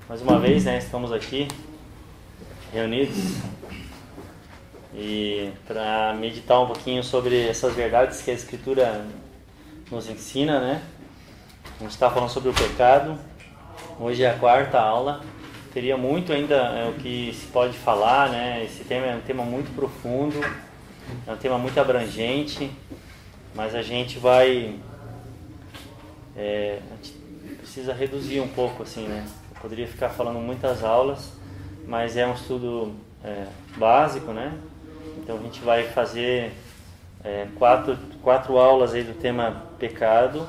Mais uma vez, né, estamos aqui reunidos e para meditar um pouquinho sobre essas verdades que a Escritura nos ensina, né? A gente está falando sobre o pecado. Hoje é a quarta aula. Teria muito ainda o que se pode falar, né? Esse tema é um tema muito profundo, é um tema muito abrangente, mas a gente vai a gente precisa reduzir um pouco, assim, né? Eu poderia ficar falando muitas aulas, mas é um estudo básico, né? Então a gente vai fazer quatro aulas aí do tema pecado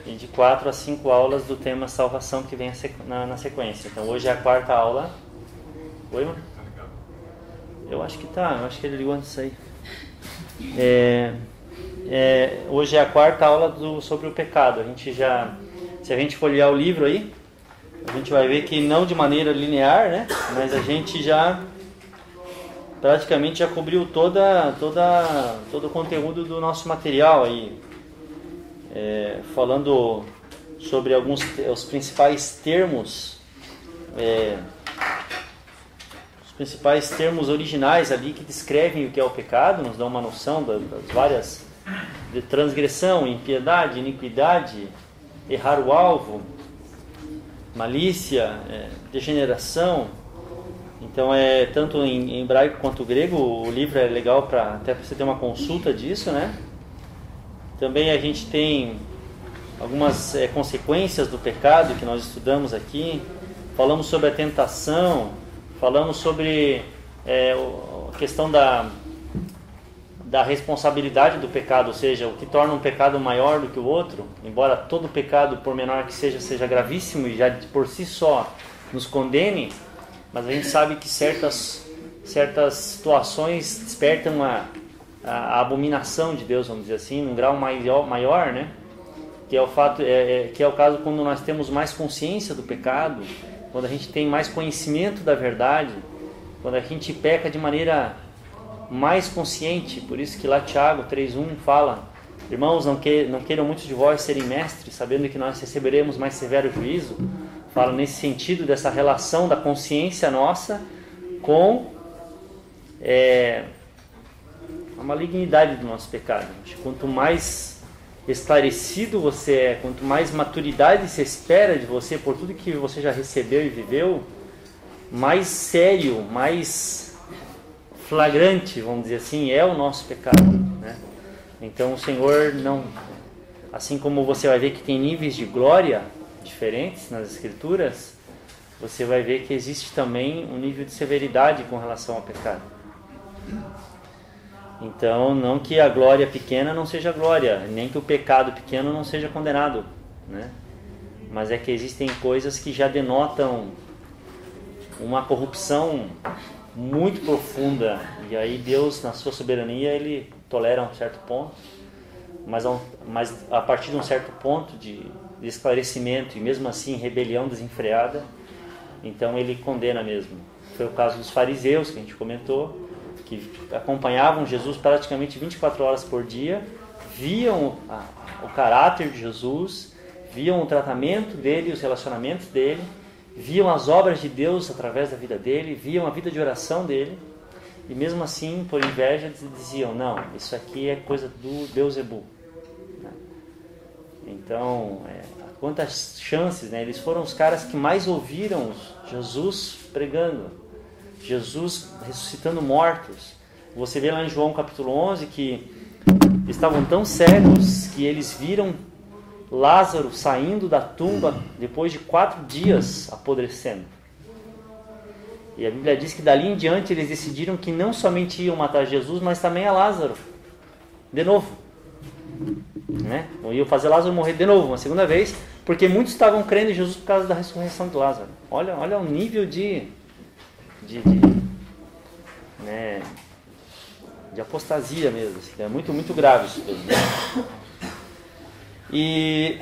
e de 4 a 5 aulas do tema salvação que vem na sequência. Então hoje é a quarta aula. Oi, mano? Eu acho que tá, eu acho que ele ligou antes aí. Hoje é a quarta aula sobre o pecado. A gente se a gente folhear o livro aí, a gente vai ver que não de maneira linear, né? Mas a gente praticamente já cobriu todo o conteúdo do nosso material aí, falando sobre os principais termos, os principais termos originais ali que descrevem o que é o pecado, nos dão uma noção das várias de transgressão, impiedade, iniquidade, errar o alvo, malícia, degeneração. Então tanto em hebraico quanto grego o livro é legal até para você ter uma consulta disso, né? Também a gente tem algumas consequências do pecado que nós estudamos aqui. Falamos sobre a tentação, falamos sobre a questão da responsabilidade do pecado, ou seja, o que torna um pecado maior do que o outro, embora todo pecado, por menor que seja gravíssimo e já por si só nos condene, mas a gente sabe que certas situações despertam a abominação de Deus, vamos dizer assim, num grau maior, né? Que é o caso quando nós temos mais consciência do pecado, quando a gente tem mais conhecimento da verdade, quando a gente peca de maneira mais consciente. Por isso que lá Tiago 3:1 fala: irmãos, não queiram muitos de vós serem mestres, sabendo que nós receberemos mais severo juízo. Fala nesse sentido dessa relação da consciência nossa com a malignidade do nosso pecado. Quanto mais esclarecido você é, quanto mais maturidade se espera de você por tudo que você já recebeu e viveu, mais sério, mais flagrante, vamos dizer assim, é o nosso pecado, né? Então o Senhor não... Assim como você vai ver que tem níveis de glória diferentes nas Escrituras, você vai ver que existe também um nível de severidade com relação ao pecado. Então, não que a glória pequena não seja glória, nem que o pecado pequeno não seja condenado, né? Mas é que existem coisas que já denotam uma corrupção muito profunda, e aí Deus, na sua soberania, Ele tolera um certo ponto, mas a partir de um certo ponto de esclarecimento, e mesmo assim rebelião desenfreada, então Ele condena mesmo. Foi o caso dos fariseus, que a gente comentou, que acompanhavam Jesus praticamente 24 horas por dia, viam o caráter de Jesus, viam o tratamento dele, os relacionamentos dele, viam as obras de Deus através da vida dele, viam a vida de oração dele, e mesmo assim, por inveja, diziam: não, isso aqui é coisa do Beelzebul. Então, quantas chances, né? Eles foram os caras que mais ouviram Jesus pregando, Jesus ressuscitando mortos. Você vê lá em João capítulo 11 que estavam tão cegos que eles viram Lázaro saindo da tumba depois de 4 dias apodrecendo. E a Bíblia diz que dali em diante eles decidiram que não somente iam matar Jesus, mas também a Lázaro, de novo, né? Iam fazer Lázaro morrer de novo, uma segunda vez, porque muitos estavam crendo em Jesus por causa da ressurreição de Lázaro. Olha o nível de apostasia mesmo, assim, é muito, muito grave isso mesmo. E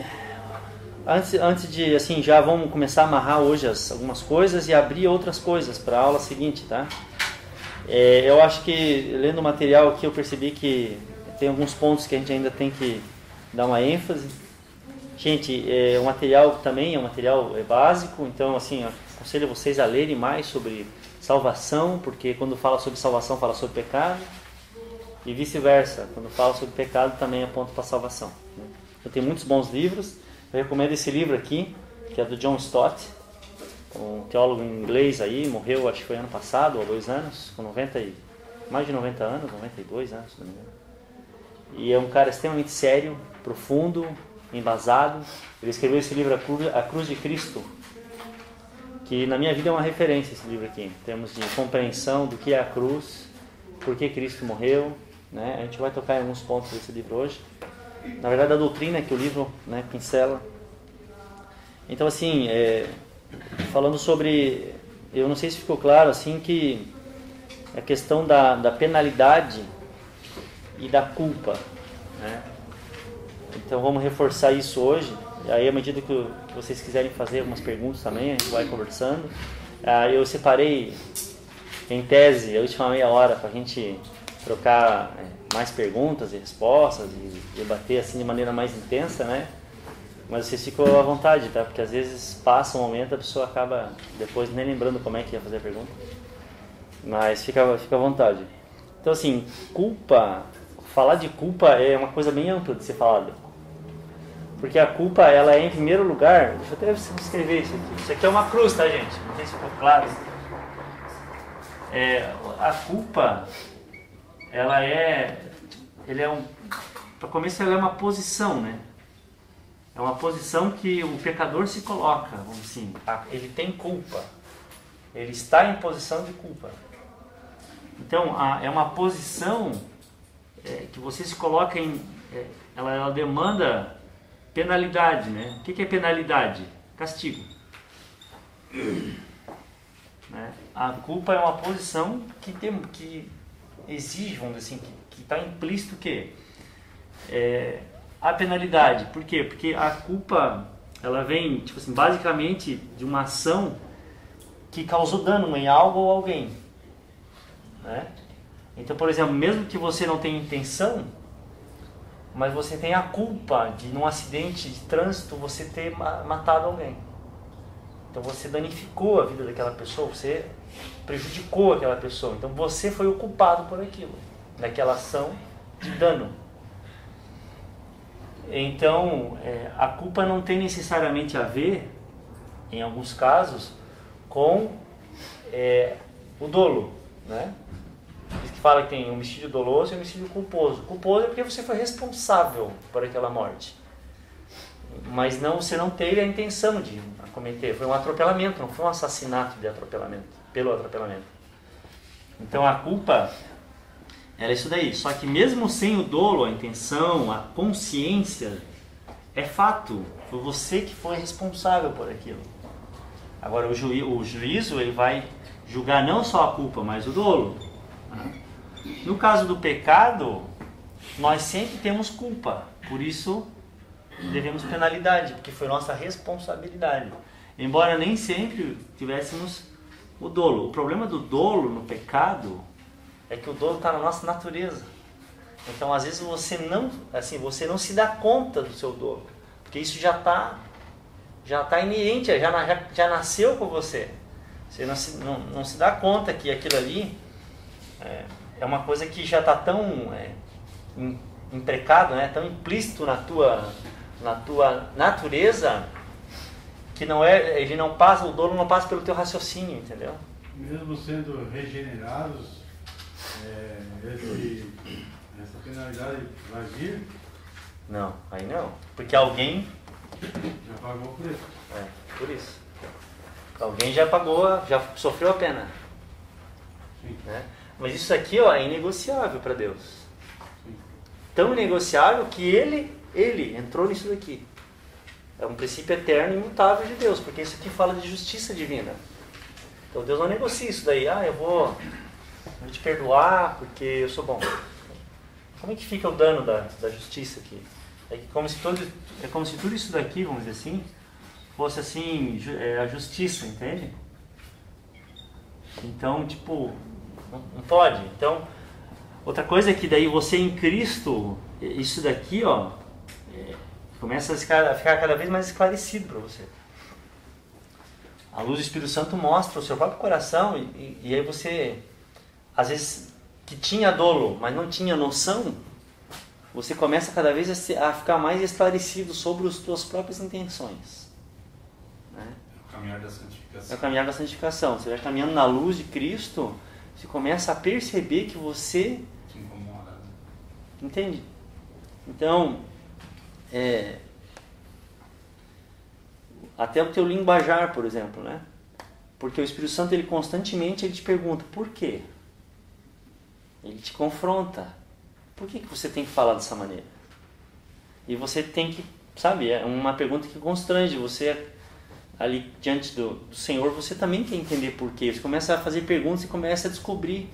antes de, assim, já vamos começar a amarrar hoje algumas coisas e abrir outras coisas para a aula seguinte, tá? Eu acho que, lendo o material aqui, eu percebi que tem alguns pontos que a gente ainda tem que dar uma ênfase. Gente, o material também é um material básico, então assim, eu aconselho vocês a lerem mais sobre salvação, porque quando fala sobre salvação, fala sobre pecado, e vice-versa, quando fala sobre pecado também aponta para a salvação. Eu tenho muitos bons livros, eu recomendo esse livro aqui, que é do John Stott, um teólogo inglês aí, morreu acho que foi ano passado, ou 2 anos, com mais de 90 anos, 92 anos, se não me engano. E é um cara extremamente sério, profundo, embasado. Ele escreveu esse livro, A Cruz de Cristo, que na minha vida é uma referência esse livro aqui, em termos de compreensão do que é a cruz, por que Cristo morreu, né? A gente vai tocar em alguns pontos desse livro hoje. Na verdade, a doutrina que o livro, né, pincela. Então, assim, falando sobre, eu não sei se ficou claro, assim, que a questão da penalidade e da culpa, né? Então vamos reforçar isso hoje. E aí, à medida que vocês quiserem fazer algumas perguntas também, a gente vai conversando. Eu separei em tese a última meia hora para a gente trocar mais perguntas e respostas e debater assim de maneira mais intensa, né? Mas vocês ficam à vontade, tá? Porque às vezes passa um momento, a pessoa acaba depois nem lembrando como é que ia fazer a pergunta. Mas fica à vontade. Então, assim, culpa, falar de culpa é uma coisa bem ampla de ser falada. Porque a culpa, ela é em primeiro lugar, deixa eu até escrever isso aqui. Isso aqui é uma cruz, tá, gente? Não sei se ficou claro. A culpa, para começar, ela é uma posição, né? É uma posição que o pecador se coloca, vamos assim, ele tem culpa, ele está em posição de culpa. Então, é uma posição que você se coloca em, ela demanda penalidade, né? O que é penalidade? Castigo. Né? A culpa é uma posição que exige, vamos dizer assim, que está implícito que a penalidade. Por quê? Porque a culpa, ela vem, tipo assim, basicamente de uma ação que causou dano em algo ou alguém, né? Então, por exemplo, mesmo que você não tenha intenção, mas você tem a culpa de, num acidente de trânsito, você ter matado alguém. Então você danificou a vida daquela pessoa, você prejudicou aquela pessoa. Então você foi o culpado por aquilo, daquela ação de dano. Então, a culpa não tem necessariamente a ver, em alguns casos, com o dolo, né? Diz que fala que tem homicídio doloso e homicídio culposo. Culposo é porque você foi responsável por aquela morte. Mas você não teve a intenção de cometer. Foi um atropelamento, não foi um assassinato pelo atropelamento. Então a culpa era isso daí. Só que mesmo sem o dolo, a intenção, a consciência, é fato. Foi você que foi responsável por aquilo. Agora o juízo ele vai julgar não só a culpa, mas o dolo. No caso do pecado, nós sempre temos culpa. Por isso devemos penalidade, porque foi nossa responsabilidade. Embora nem sempre tivéssemos o dolo. O problema do dolo no pecado é que o dolo está na nossa natureza. Então, às vezes, você não se dá conta do seu dolo, porque isso já está inerente, já nasceu com você. Você não se dá conta que aquilo ali é uma coisa que já está tão imprecado, né, tão implícito na tua natureza, que o dolo não passa pelo teu raciocínio, entendeu? Mesmo sendo regenerados, essa penalidade vai vir? Não, aí não. Porque alguém já pagou por isso. Por isso. Alguém já pagou, já sofreu a pena. Sim. Né? Mas isso aqui é inegociável para Deus. Sim. Tão inegociável que ele entrou nisso daqui. É um princípio eterno e imutável de Deus, porque isso aqui fala de justiça divina. Então Deus não negocia isso daí. Eu vou te perdoar porque eu sou bom. Como é que fica o dano da justiça aqui? É como se tudo isso daqui, vamos dizer assim, fosse assim, a justiça, entende? Então, não pode. Então, outra coisa é que daí você em Cristo, isso daqui, Começa a ficar cada vez mais esclarecido para você. A luz do Espírito Santo mostra o seu próprio coração e aí você, às vezes, que tinha dolo, mas não tinha noção, você começa cada vez a ficar mais esclarecido sobre as suas próprias intenções. Né? É o caminhar da santificação. É o caminhar da santificação. Você vai caminhando na luz de Cristo, você começa a perceber que você... Te incomoda. Entende? Então, até o teu linguajar, por exemplo, né? Porque o Espírito Santo, ele constantemente te pergunta, por quê? Ele te confronta. Por que você tem que falar dessa maneira? E você tem que, sabe, é uma pergunta que constrange você ali diante do Senhor, você também quer entender por quê. Você começa a fazer perguntas e começa a descobrir.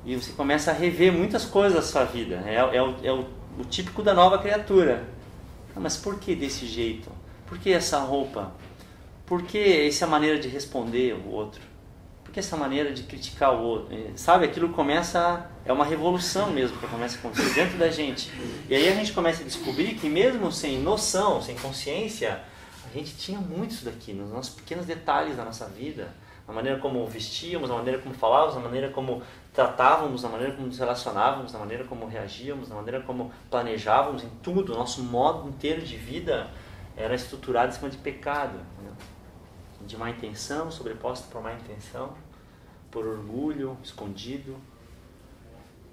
E você começa a rever muitas coisas da sua vida. É o típico da nova criatura. Ah, mas por que desse jeito? Por que essa roupa? Por que essa maneira de responder o outro? Por que essa maneira de criticar o outro? Sabe, aquilo começa... É uma revolução mesmo que começa a acontecer dentro da gente. E aí a gente começa a descobrir que mesmo sem noção, sem consciência, a gente tinha muito isso daqui, nos nossos pequenos detalhes da nossa vida. Na maneira como vestíamos, na maneira como falávamos, na maneira como tratávamos, na maneira como nos relacionávamos, na maneira como reagíamos, na maneira como planejávamos, em tudo. O nosso modo inteiro de vida era estruturado em cima de pecado, né? De má intenção, sobreposta por má intenção, por orgulho escondido,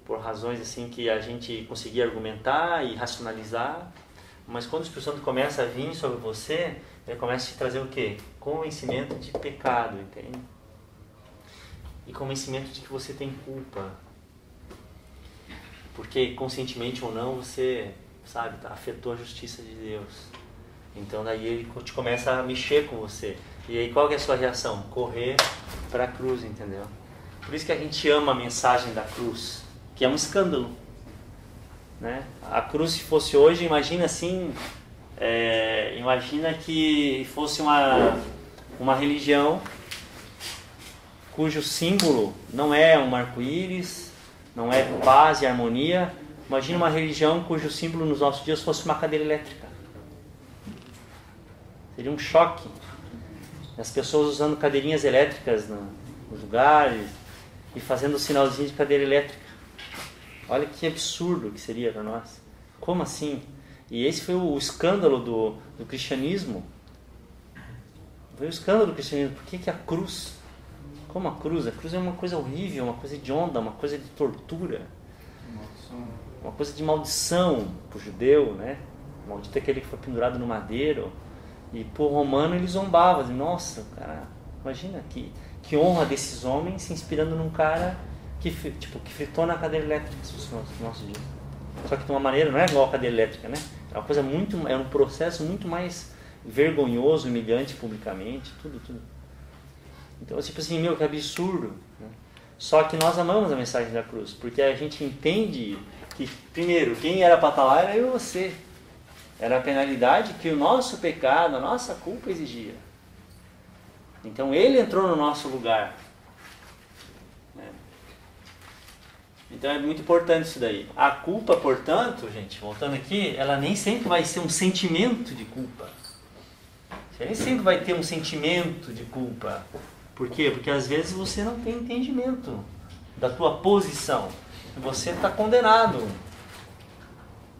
por razões assim que a gente conseguia argumentar e racionalizar. Mas quando o Espírito Santo começa a vir sobre você, ele começa a te trazer o quê? Convencimento de pecado, entende? E convencimento de que você tem culpa. Porque conscientemente ou não, você, sabe, afetou a justiça de Deus. Então daí ele te começa a mexer com você. E aí qual que é a sua reação? Correr para a cruz, entendeu? Por isso que a gente ama a mensagem da cruz, que é um escândalo. Né? A cruz, se fosse hoje, imagina assim, imagina que fosse uma religião cujo símbolo não é um arco-íris, não é paz e harmonia. Imagina uma religião cujo símbolo nos nossos dias fosse uma cadeira elétrica. Seria um choque. As pessoas usando cadeirinhas elétricas nos lugares e fazendo o sinalzinho de cadeira elétrica. Olha que absurdo que seria para nós. Como assim? E esse foi o escândalo do cristianismo. Foi o escândalo do cristianismo. Por que a cruz? Como a cruz? A cruz é uma coisa horrível, uma coisa hedionda, uma coisa de tortura. Uma coisa de maldição para o judeu, né? Maldito é aquele que foi pendurado no madeiro. E por romano ele zombava. Nossa, cara, imagina que honra desses homens se inspirando num cara que fritou na cadeira elétrica no nosso dia. Só que de uma maneira, não é igual a cadeira elétrica, né? É uma coisa é um processo muito mais vergonhoso, humilhante publicamente, tudo. Então, tipo assim, que absurdo, né? Só que nós amamos a mensagem da cruz, porque a gente entende que, primeiro, quem era para estar lá era eu e você. Era a penalidade que o nosso pecado, a nossa culpa exigia. Então ele entrou no nosso lugar. Então é muito importante isso daí. A culpa, portanto, gente, voltando aqui, ela nem sempre vai ser um sentimento de culpa. Você nem sempre vai ter um sentimento de culpa. Por quê? Porque às vezes você não tem entendimento da tua posição. Você está condenado.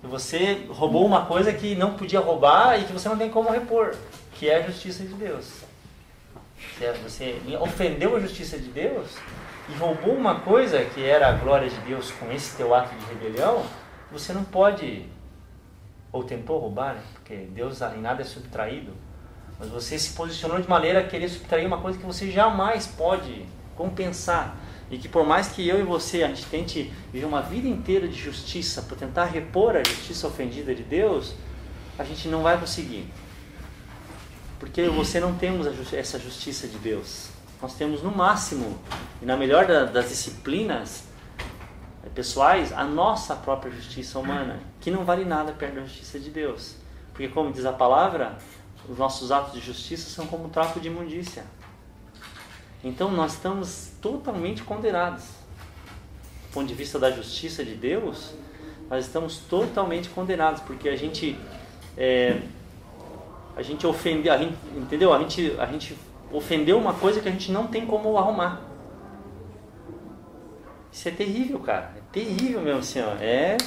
Você roubou uma coisa que não podia roubar e que você não tem como repor, que é a justiça de Deus. Você ofendeu a justiça de Deus e roubou uma coisa que era a glória de Deus com esse teu ato de rebelião. Você não pode, ou tentou roubar, né? Porque Deus em nada é subtraído, mas você se posicionou de maneira a querer subtrair uma coisa que você jamais pode compensar. E que por mais que eu e você a gente tente viver uma vida inteira de justiça para tentar repor a justiça ofendida de Deus, a gente não vai conseguir. Porque eu e você não temos essa justiça de Deus. Nós temos no máximo, e na melhor das disciplinas pessoais, a nossa própria justiça humana, que não vale nada perto da justiça de Deus. Porque como diz a palavra, os nossos atos de justiça são como trapo de imundícia. Então nós estamos totalmente condenados. Do ponto de vista da justiça de Deus, nós estamos totalmente condenados, porque a gente a gente ofendeu, entendeu? A gente ofendeu uma coisa que a gente não tem como arrumar. Isso é terrível, cara. É terrível mesmo, assim, ó. É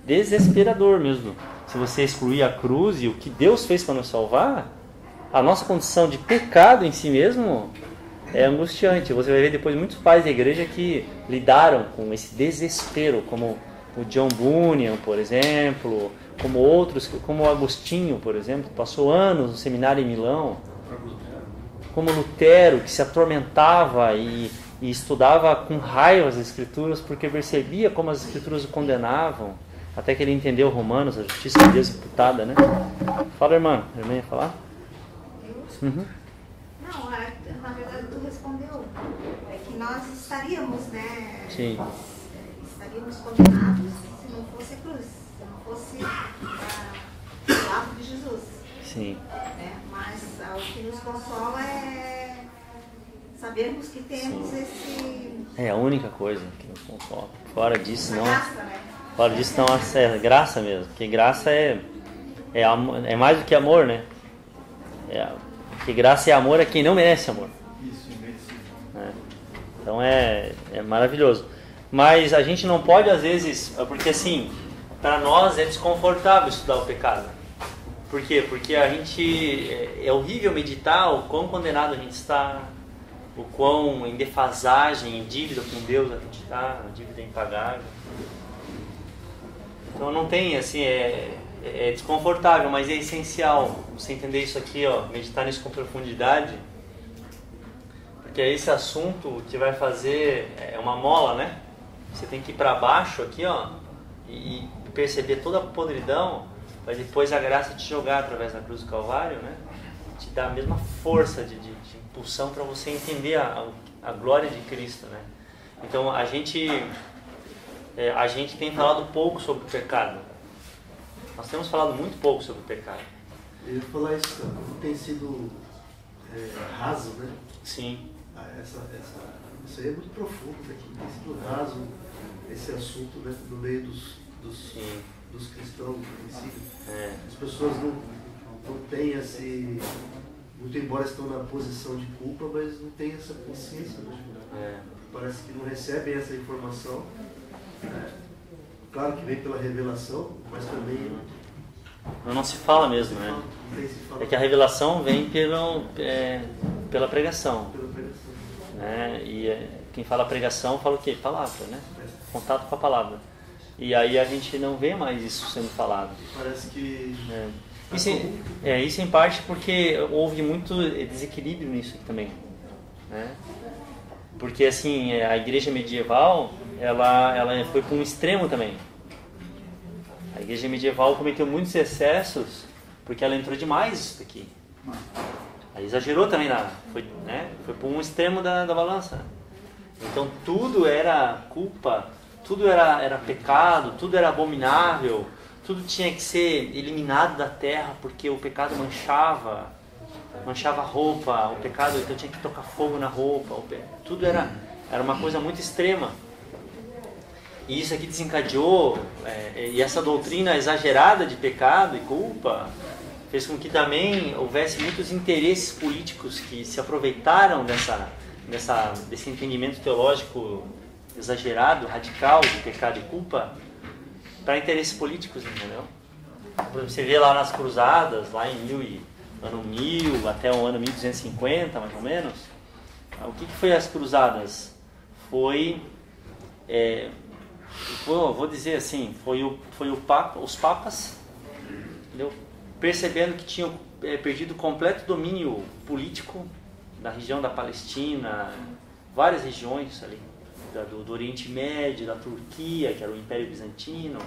desesperador mesmo. Se você excluir a cruz e o que Deus fez para nos salvar, a nossa condição de pecado em si mesmo é angustiante. Você vai ver depois muitos pais da igreja que lidaram com esse desespero, como o John Bunyan, por exemplo, como outros, como o Agostinho, por exemplo, passou anos no seminário em Milão, como Lutero, que se atormentava e estudava com raiva as Escrituras, porque percebia como as Escrituras o condenavam, até que ele entendeu Romanos, a justiça de Deus imputada, né? Fala, irmã. A irmã ia falar? Uhum. Não, na verdade tu respondeu. É que nós estaríamos, né? Sim. Estaríamos condenados se não fosse a cruz, se não fosse o lado de Jesus. Sim. Mas o que nos consola é sabermos que temos Sim. esse... É a única coisa que nos consola. Fora disso, não. Graça, né? Fora disso, não é graça mesmo. Porque graça é mais do que amor, né? Porque graça e amor é quem não merece amor. Isso, imerecido. Então é maravilhoso. Mas a gente não pode, às vezes, porque assim, para nós é desconfortável estudar o pecado. Por quê? Porque a gente é horrível meditar o quão condenado a gente está, o quão em defasagem, em dívida com Deus a gente está, a dívida impagável. Então não tem, assim, é desconfortável, mas é essencial você entender isso aqui, ó, meditar nisso com profundidade, porque é esse assunto que vai fazer uma mola, né? Você tem que ir para baixo aqui, ó, e perceber toda a podridão, para depois a graça te jogar através da cruz do Calvário, né? Te dar a mesma força de impulsão para você entender a glória de Cristo, né? Então a gente tem falado pouco sobre o pecado. Nós temos falado muito pouco sobre o pecado. Eu ia falar isso, tem sido raso, né? Sim. Isso aí é muito profundo, né? Tem sido raso esse assunto, né? No meio dos cristãos em si. As pessoas não têm muito embora estão na posição de culpa, mas não têm essa consciência, né? Parece que não recebem essa informação. Claro que vem pela revelação, mas também não se fala mesmo, né? É que a revelação vem pela pregação. Né? E quem fala pregação fala o quê? Palavra, né? Contato com a palavra. E aí a gente não vê mais isso sendo falado. Parece que... Isso em parte porque houve muito desequilíbrio nisso aqui também. Né? Porque assim, a igreja medieval, ela foi para um extremo também. A igreja medieval cometeu muitos excessos porque ela entrou demais isso aqui. Aí exagerou também, foi para um extremo da balança. Então tudo era culpa, tudo era pecado, tudo era abominável, tudo tinha que ser eliminado da terra porque o pecado manchava a roupa, o pecado, então tinha que tocar fogo na roupa, tudo era uma coisa muito extrema. E isso aqui desencadeou, e essa doutrina exagerada de pecado e culpa fez com que também houvesse muitos interesses políticos que se aproveitaram desse entendimento teológico exagerado, radical de pecado e culpa para interesses políticos, entendeu? Você vê lá nas cruzadas, lá em ano 1000 até o ano 1250, mais ou menos, o que foi as cruzadas? Vou dizer assim, foi os papas, entendeu? Percebendo que tinham perdido completo domínio político da região da Palestina, várias regiões ali, do Oriente Médio, da Turquia, que era o Império Bizantino.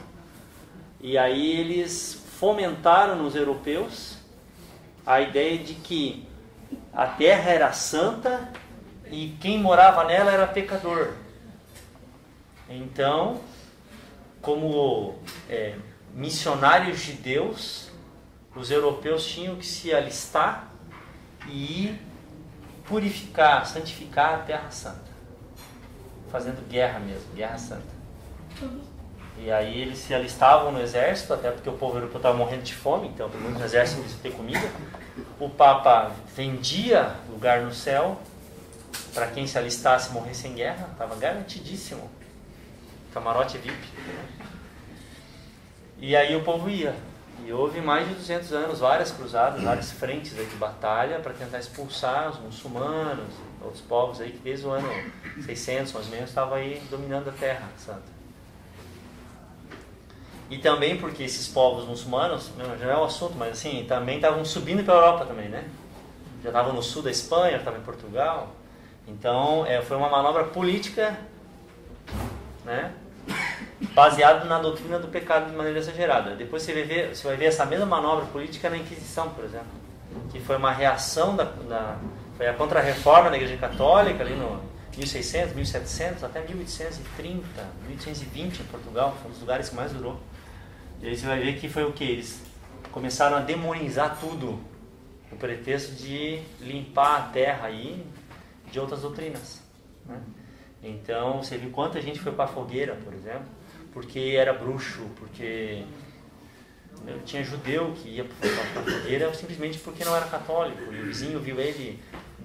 E aí eles fomentaram nos europeus a ideia de que a terra era santa e quem morava nela era pecador. Então, como missionários de Deus, os europeus tinham que se alistar e purificar, santificar a Terra Santa, fazendo guerra mesmo, guerra santa. E aí eles se alistavam no exército, até porque o povo europeu estava morrendo de fome, então pelo menos no exército precisa ter comida. O Papa vendia lugar no céu para quem se alistasse e morresse em guerra, estava garantidíssimo. Camarote VIP. E aí o povo ia. E houve mais de 200 anos, várias cruzadas, várias frentes aí de batalha para tentar expulsar os muçulmanos, outros povos aí que desde o ano 600 mais ou menos estavam aí dominando a Terra Santa. E também porque esses povos muçulmanos, já é o assunto, mas assim, também estavam subindo para a Europa também, né? Já estavam no sul da Espanha, já estavam em Portugal. Então, foi uma manobra política, né? Baseado na doutrina do pecado de maneira exagerada. Depois você vai ver essa mesma manobra política na Inquisição, por exemplo, que foi uma reação foi a contra-reforma da Igreja Católica ali no 1600, 1700 até 1830, 1820 em Portugal, foi um dos lugares que mais durou. E aí você vai ver que foi o que? Eles começaram a demonizar tudo, no pretexto de limpar a terra aí de outras doutrinas, né? Então, você viu quanta gente foi para a fogueira, por exemplo, porque era bruxo, porque tinha judeu que ia para a fogueira simplesmente porque não era católico, e o vizinho viu ele,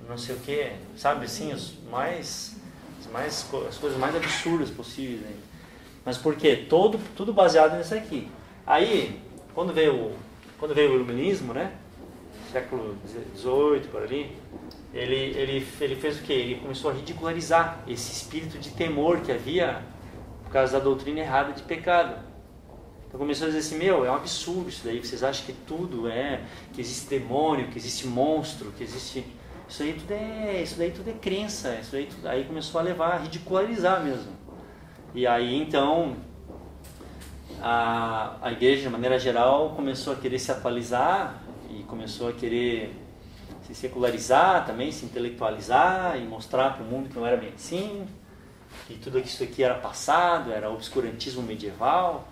não sei o que, sabe assim, as coisas mais absurdas possíveis, né? Mas por quê? Tudo baseado nisso aqui. Aí, quando veio o iluminismo, né, século XVIII, por ali, ele fez o quê? Ele começou a ridicularizar esse espírito de temor que havia por causa da doutrina errada de pecado. Então começou a dizer assim, é um absurdo isso daí, vocês acham que tudo que existe demônio, que existe monstro, que existe... Isso daí tudo é crença, aí começou a levar a ridicularizar mesmo. E aí então a igreja de maneira geral começou a querer se atualizar e começou a querer se secularizar também, se intelectualizar e mostrar para o mundo que não era bem assim, que tudo isso aqui era passado, era obscurantismo medieval.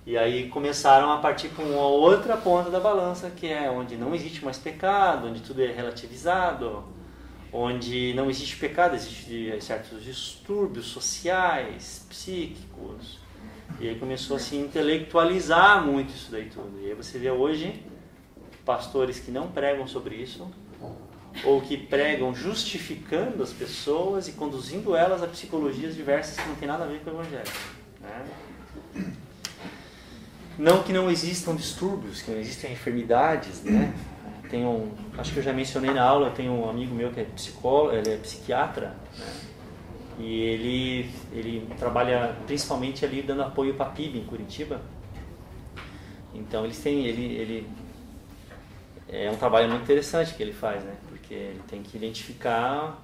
E aí começaram a partir para uma outra ponta da balança, que é onde não existe mais pecado, onde tudo é relativizado, onde não existe pecado, existem certos distúrbios sociais, psíquicos. E aí começou a se intelectualizar muito isso daí tudo. E aí você vê hoje pastores que não pregam sobre isso, ou que pregam justificando as pessoas e conduzindo elas a psicologias diversas que não tem nada a ver com o Evangelho, né? Não que não existam distúrbios, que não existam enfermidades, né? Acho que eu já mencionei na aula, eu tenho um amigo meu que é psicólogo, ele é psiquiatra, né? E ele trabalha principalmente ali dando apoio para a PIB em Curitiba. Então ele é um trabalho muito interessante que ele faz, né? Porque ele tem que identificar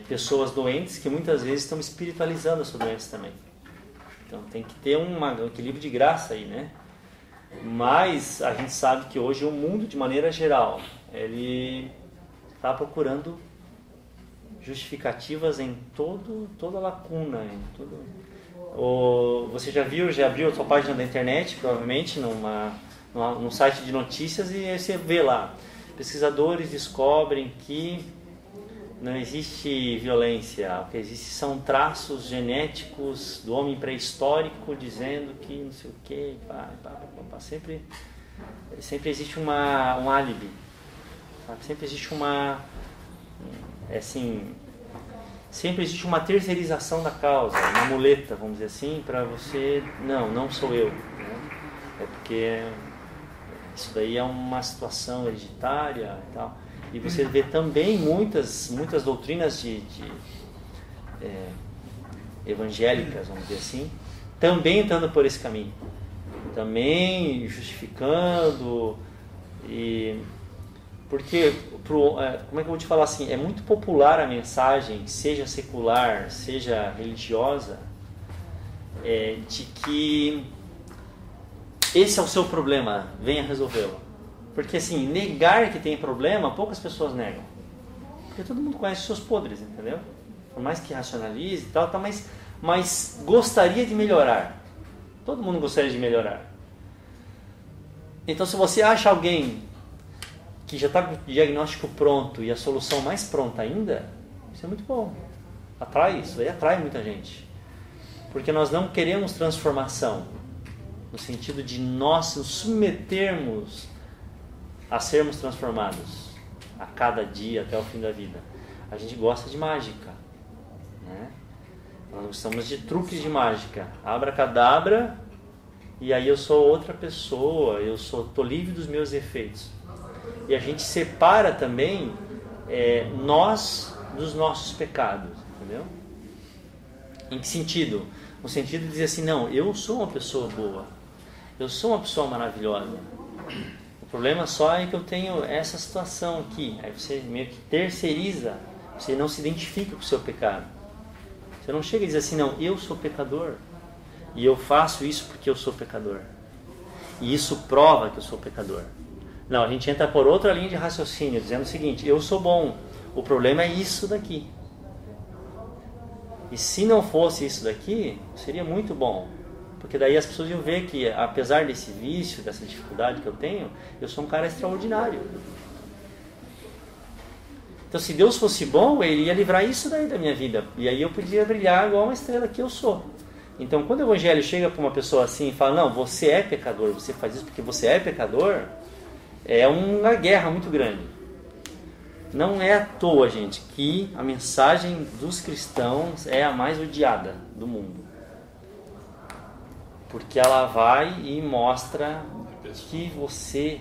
pessoas doentes que muitas vezes estão espiritualizando as suas doenças também. Então tem que ter um equilíbrio de graça aí, né? Mas a gente sabe que hoje o mundo, de maneira geral, ele está procurando justificativas em toda lacuna, em tudo. Você já abriu a sua página da internet, provavelmente, num site de notícias, e aí você vê lá, pesquisadores descobrem que não existe violência, o que existe são traços genéticos do homem pré-histórico dizendo que não sei o que, sempre existe um álibi, sabe? Sempre existe sempre existe uma terceirização da causa, uma muleta, vamos dizer assim, para você, não sou eu, né? É porque isso daí é uma situação hereditária e tal. E você vê também muitas doutrinas evangélicas, vamos dizer assim, também entrando por esse caminho. Também justificando. Porque, como é que eu vou te falar assim, é muito popular a mensagem, seja secular, seja religiosa, de que esse é o seu problema, venha resolvê-lo. Porque assim, negar que tem problema, poucas pessoas negam. Porque todo mundo conhece os seus podres, entendeu? Por mais que racionalize e tal, mas gostaria de melhorar. Todo mundo gostaria de melhorar. Então se você acha alguém que já está com o diagnóstico pronto e a solução mais pronta ainda, isso é muito bom. Isso aí atrai muita gente. Porque nós não queremos transformação, no sentido de nós nos submetermos a sermos transformados a cada dia até o fim da vida. A gente gosta de mágica, né? Nós gostamos de truques de mágica. Abracadabra, e aí eu sou outra pessoa, estou livre dos meus efeitos. E a gente separa também nós dos nossos pecados, entendeu? Em que sentido? No sentido de dizer assim, não, eu sou uma pessoa boa, eu sou uma pessoa maravilhosa. O problema só é que eu tenho essa situação aqui. Aí você meio que terceiriza, você não se identifica com o seu pecado. Você não chega e diz assim, não, eu sou pecador e eu faço isso porque eu sou pecador. E isso prova que eu sou pecador. Não, a gente entra por outra linha de raciocínio, dizendo o seguinte, eu sou bom, o problema é isso daqui. E se não fosse isso daqui, seria muito bom. Porque daí as pessoas iam ver que, apesar desse vício, dessa dificuldade que eu tenho, eu sou um cara extraordinário. Então, se Deus fosse bom, Ele ia livrar isso daí da minha vida. E aí eu podia brilhar igual uma estrela que eu sou. Então, quando o Evangelho chega para uma pessoa assim e fala, não, você é pecador, você faz isso porque você é pecador, é uma guerra muito grande. Não é à toa, gente, que a mensagem dos cristãos é a mais odiada do mundo. Porque ela vai e mostra que você,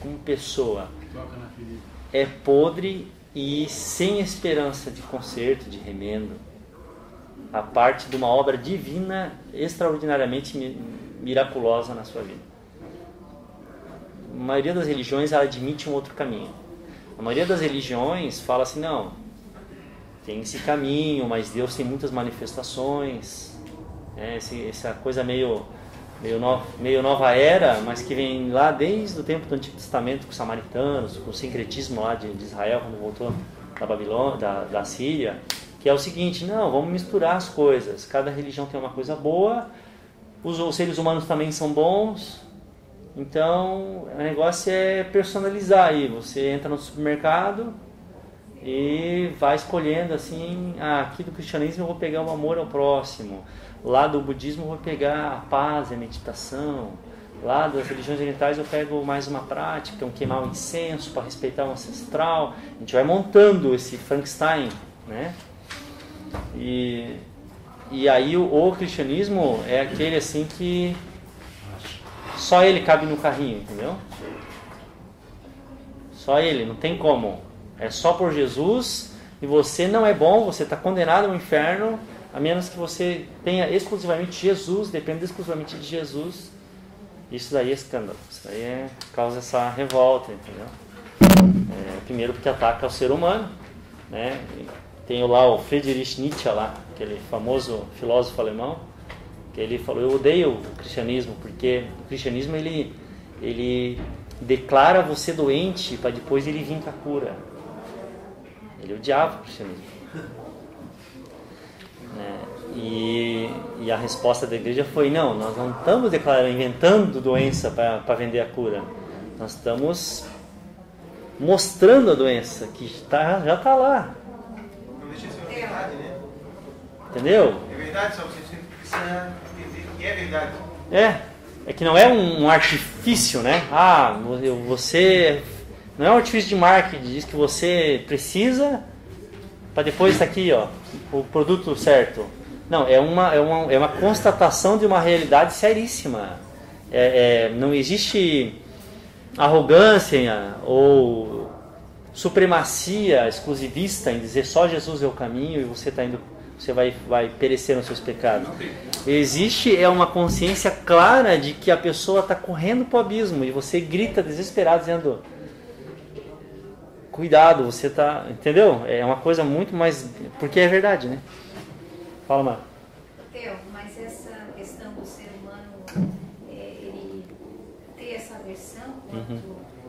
como pessoa, é podre e sem esperança de conserto, de remendo, a parte de uma obra divina extraordinariamente miraculosa na sua vida. A maioria das religiões ela admite um outro caminho. A maioria das religiões fala assim, não, tem esse caminho, mas Deus tem muitas manifestações, essa coisa meio nova era, mas que vem lá desde o tempo do Antigo Testamento com os samaritanos, com o sincretismo lá de Israel quando voltou da Babilônia, da Síria, que é o seguinte, não, vamos misturar as coisas, cada religião tem uma coisa boa, os seres humanos também são bons, então o negócio é personalizar aí, você entra no supermercado e vai escolhendo assim, aqui do cristianismo eu vou pegar o amor ao próximo, lá do budismo eu vou pegar a paz e a meditação, lá das religiões orientais eu pego mais uma prática, queimar o incenso para respeitar o ancestral. A gente vai montando esse Frankenstein, né? E aí o cristianismo é aquele assim que só ele cabe no carrinho, entendeu? Só ele, não tem como. É só por Jesus e você não é bom, você está condenado ao inferno, a menos que você tenha exclusivamente Jesus, depende exclusivamente de Jesus. Isso daí é escândalo, isso daí causa essa revolta, entendeu? Primeiro porque ataca o ser humano, né? Tem lá o Friedrich Nietzsche lá, aquele famoso filósofo alemão, que ele falou, eu odeio o cristianismo, porque o cristianismo ele declara você doente para depois ele vir com a cura. Ele odiava o cristianismo. E a resposta da igreja foi, não, nós não estamos inventando doença para vender a cura. Nós estamos mostrando a doença, que já está lá. Não deixa de ser uma verdade, né? Entendeu? É verdade, só você precisa entender que é verdade. É que não é um artifício, né? Você... Não é um artifício de marketing, diz que você precisa para depois estar aqui, ó, o produto certo. Não, é uma constatação de uma realidade seríssima. Não existe arrogância ou supremacia exclusivista em dizer só Jesus é o caminho e você vai perecer nos seus pecados. Existe uma consciência clara de que a pessoa está correndo para o abismo e você grita desesperado dizendo cuidado, você está... Entendeu? É uma coisa muito mais... Porque é verdade, né? Fala, Mar. Mas essa questão do ser humano, ele ter essa aversão, quanto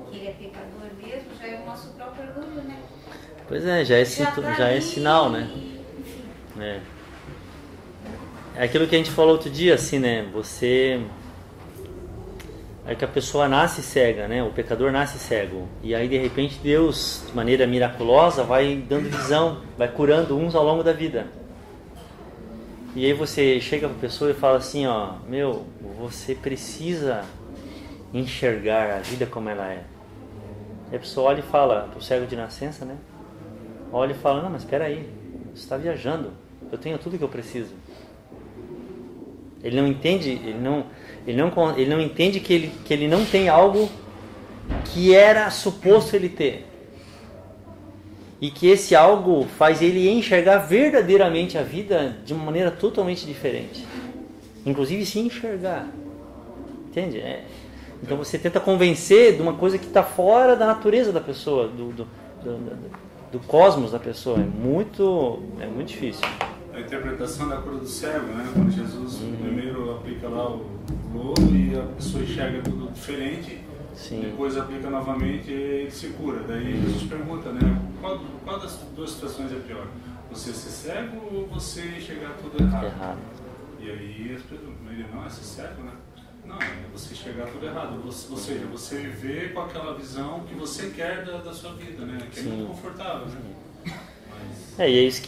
que ele é pecador mesmo, já é o nosso próprio orgulho, né? Pois é, já é sinal, né? É aquilo que a gente falou outro dia, assim, né? É que a pessoa nasce cega, né? O pecador nasce cego. E aí, de repente, Deus, de maneira miraculosa, vai dando visão, vai curando uns ao longo da vida. E aí você chega para a pessoa e fala assim, ó, meu, você precisa enxergar a vida como ela é. E a pessoa olha e fala, pro cego de nascença, né? Olha e fala, não, mas espera aí, você está viajando, eu tenho tudo que eu preciso. Ele não entende, ele não entende que ele não tem algo que era suposto ele ter. E que esse algo faz ele enxergar verdadeiramente a vida de uma maneira totalmente diferente. Inclusive se enxergar. Entende? Então você tenta convencer de uma coisa que está fora da natureza da pessoa, do cosmos da pessoa. É muito difícil. A interpretação da cura do cego, né? Quando Jesus primeiro aplica lá o lodo e a pessoa enxerga tudo diferente. Sim. Depois aplica novamente e ele se cura. Daí Jesus pergunta, né? Qual das duas situações é pior? Você ser cego ou você enxergar tudo errado? E aí ele não é ser cego, né? Não, é você enxergar tudo errado. Ou seja, você viver com aquela visão que você quer da sua vida, né? Que é muito confortável, né? E é isso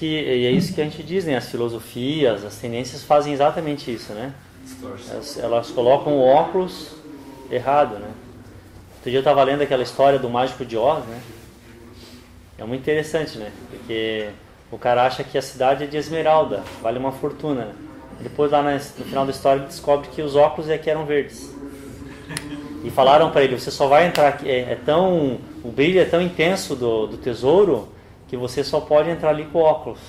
que a gente diz, né? As filosofias, as tendências fazem exatamente isso, né? Elas colocam o óculos errado, né? Outro dia eu estava lendo aquela história do Mágico de Oz, né? É muito interessante, né? Porque o cara acha que a cidade é de esmeralda, vale uma fortuna, né? Depois lá no final da história ele descobre que os óculos que eram verdes. E falaram para ele, você só vai entrar aqui, o brilho é tão intenso do tesouro que você só pode entrar ali com óculos.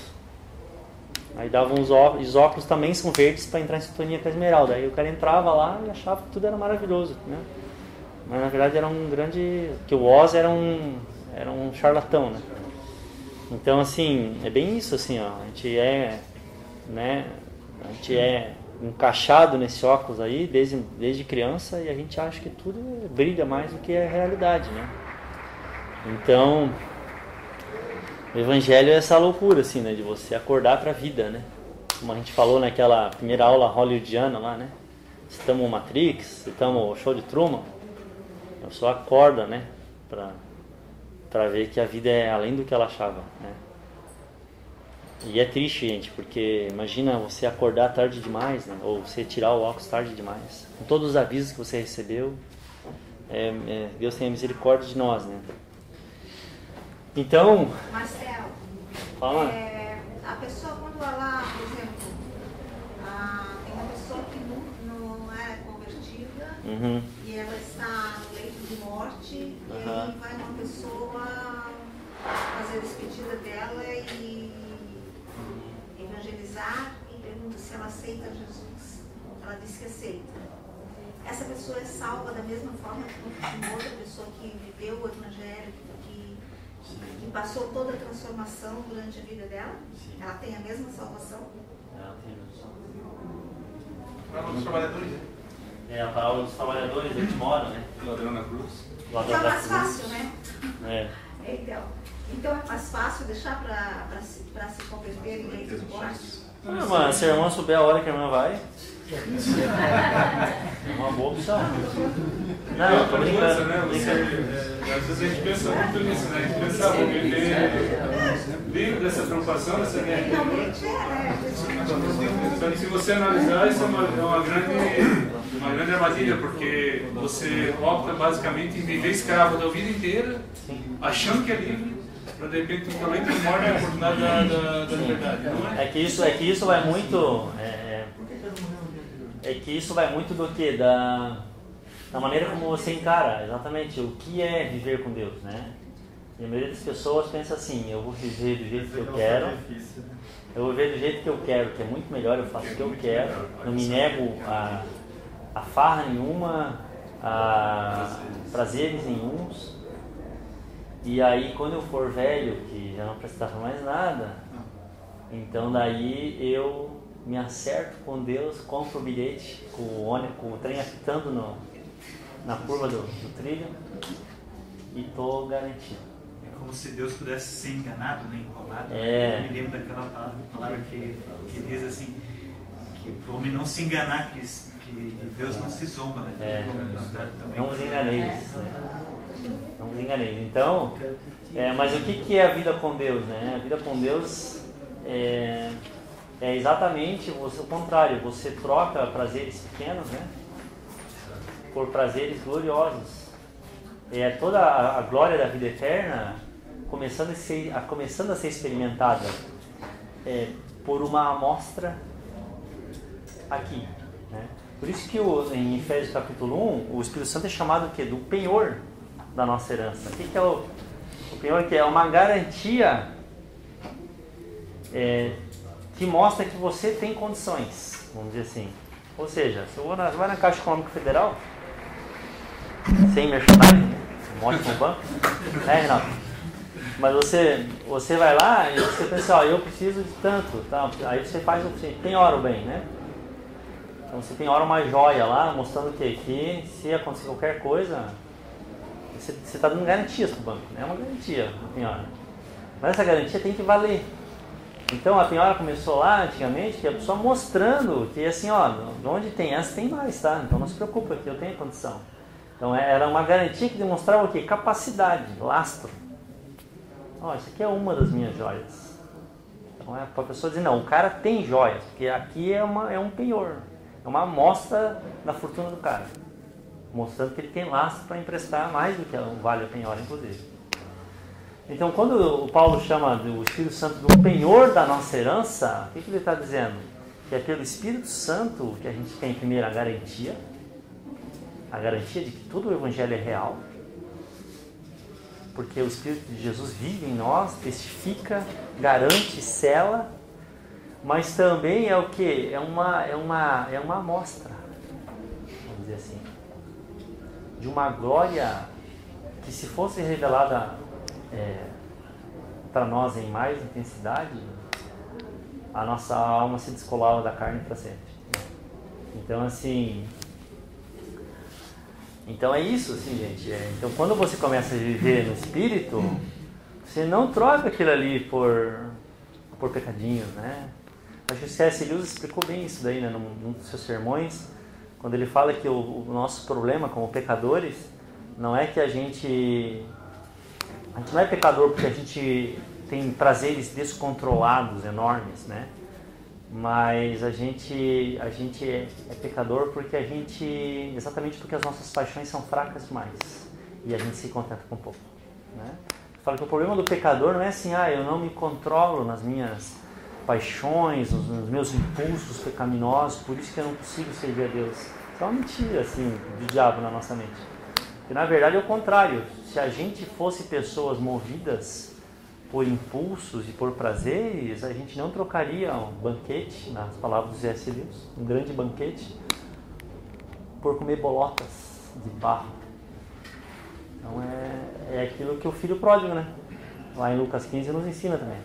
Aí davam os óculos também são verdes para entrar em sintonia com a esmeralda. Aí o cara entrava lá e achava que tudo era maravilhoso, né? Mas na verdade era que o Oz era um charlatão, né? Então assim, é bem isso assim, ó, a gente é encaixado nesse óculos aí desde criança e a gente acha que tudo brilha mais do que a realidade, né? Então, o evangelho é essa loucura assim, né, de você acordar para a vida, né? Como a gente falou naquela primeira aula hollywoodiana lá, né? Estamos no Matrix, estamos no show de Truman. A pessoa acorda, né, para ver que a vida é além do que ela achava, né? E é triste, gente, porque imagina você acordar tarde demais, né, ou você tirar o óculos tarde demais. Com todos os avisos que você recebeu, Deus tenha misericórdia de nós, né? Então... Marcelo, fala. a pessoa quando ela, por exemplo, tem uma pessoa que não é convertida, e ela está no leito de morte, e aí vai uma pessoa fazer a despedida dela e evangelizar e pergunta se ela aceita Jesus. Ela diz que aceita. Essa pessoa é salva da mesma forma que uma outra pessoa que viveu o evangelho, que passou toda a transformação durante a vida dela? Sim. Ela tem a mesma salvação? Ela tem a mesma salvação. A parábola dos trabalhadores, né? A parábola dos trabalhadores, eles moram, né? Ladrão na cruz. Então é mais fácil, né? Então é mais fácil deixar para se converter em leito de morte? Não, mas se a irmã souber a hora que a irmã vai, é uma boa opção. Não, tô brincando, né? Às vezes a gente pensa muito nisso, né? A gente pensa, vou viver livre dessa preocupação, dessa minha vida. Só que se você analisar, isso é uma grande armadilha, porque você opta basicamente em viver escravo da vida inteira, achando que é livre, para de repente um leito de morte é a oportunidade da liberdade. Não é? É que isso vai muito. É que isso vai muito do que? Da maneira como você encara exatamente o que é viver com Deus, né? E a maioria das pessoas pensa assim, eu vou viver do jeito que eu quero, eu vou viver do jeito que eu quero, que é muito melhor, eu faço o que eu quero, não me nego a farra nenhuma, a prazeres nenhuns. E aí quando eu for velho, que já não precisava mais nada, então daí eu me acerto com Deus, compro o bilhete, com o trem apitando na curva do trilho e estou garantido. É como se Deus pudesse ser enganado, né? Enrolado. Eu me lembro daquela palavra que diz assim, que o homem não se enganar, que Deus não se zomba, né? Não vos enganeis, né? Não vos enganeis. Então, mas o que é a vida com Deus, né? A vida com Deus é exatamente o contrário. Você troca prazeres pequenos, né, por prazeres gloriosos. É toda a glória da vida eterna começando a ser experimentada por uma amostra aqui, né? Por isso que em Efésios capítulo 1, o Espírito Santo é chamado o quê? Do penhor da nossa herança. O que é o penhor? Que é uma garantia que mostra que você tem condições, vamos dizer assim. Ou seja, se você vai na Caixa Econômica Federal, sem merchandising, né? Um ótimo banco, né, Renato? Mas você vai lá e você pensa, eu preciso de tanto, tá? Aí você penhora o bem, né? Então você penhora uma joia lá, mostrando que se acontecer qualquer coisa, você está dando garantias para o banco, né? É uma garantia a penhora. Mas essa garantia tem que valer. Então a penhora começou lá antigamente, que a pessoa mostrando que assim, onde tem essa tem mais, tá? Então não se preocupa que eu tenho condição. Então era uma garantia que demonstrava o quê? Capacidade, lastro. Isso aqui é uma das minhas joias. Então é para a pessoa dizer, não, o cara tem joias, porque aqui é um penhor. É uma amostra da fortuna do cara. Mostrando que ele tem lastro para emprestar mais do que vale a penhora, inclusive. Então quando o Paulo chama o Espírito Santo do penhor da nossa herança, o que ele está dizendo? Que é pelo Espírito Santo que a gente tem primeiro a garantia de que todo o Evangelho é real, porque o Espírito de Jesus vive em nós, testifica, garante, sela, mas também é o quê? É uma amostra, vamos dizer assim, de uma glória que, se fosse revelada para nós em mais intensidade, a nossa alma se descolava da carne para sempre. Então assim, então é isso, assim, gente. Então quando você começa a viver no Espírito, você não troca aquilo ali por pecadinhos, né? Acho que o C.S. Lewis explicou bem isso daí, né, num dos seus sermões, quando ele fala que o nosso problema como pecadores não é que a gente não é pecador porque a gente tem prazeres descontrolados, enormes, né? Mas a gente é pecador porque exatamente porque as nossas paixões são fracas demais e a gente se contenta com pouco, né? Fala que o problema do pecador não é assim, eu não me controlo nas minhas paixões, nos meus impulsos pecaminosos, por isso que eu não consigo servir a Deus. Isso é uma mentira, assim, do diabo na nossa mente. Porque na verdade é o contrário. Se a gente fosse pessoas movidas por impulsos e por prazeres, a gente não trocaria um banquete, nas palavras do C.S. Lewis, um grande banquete, por comer bolotas de barro. Então é aquilo que o filho pródigo, né? Lá em Lucas 15 nos ensina também.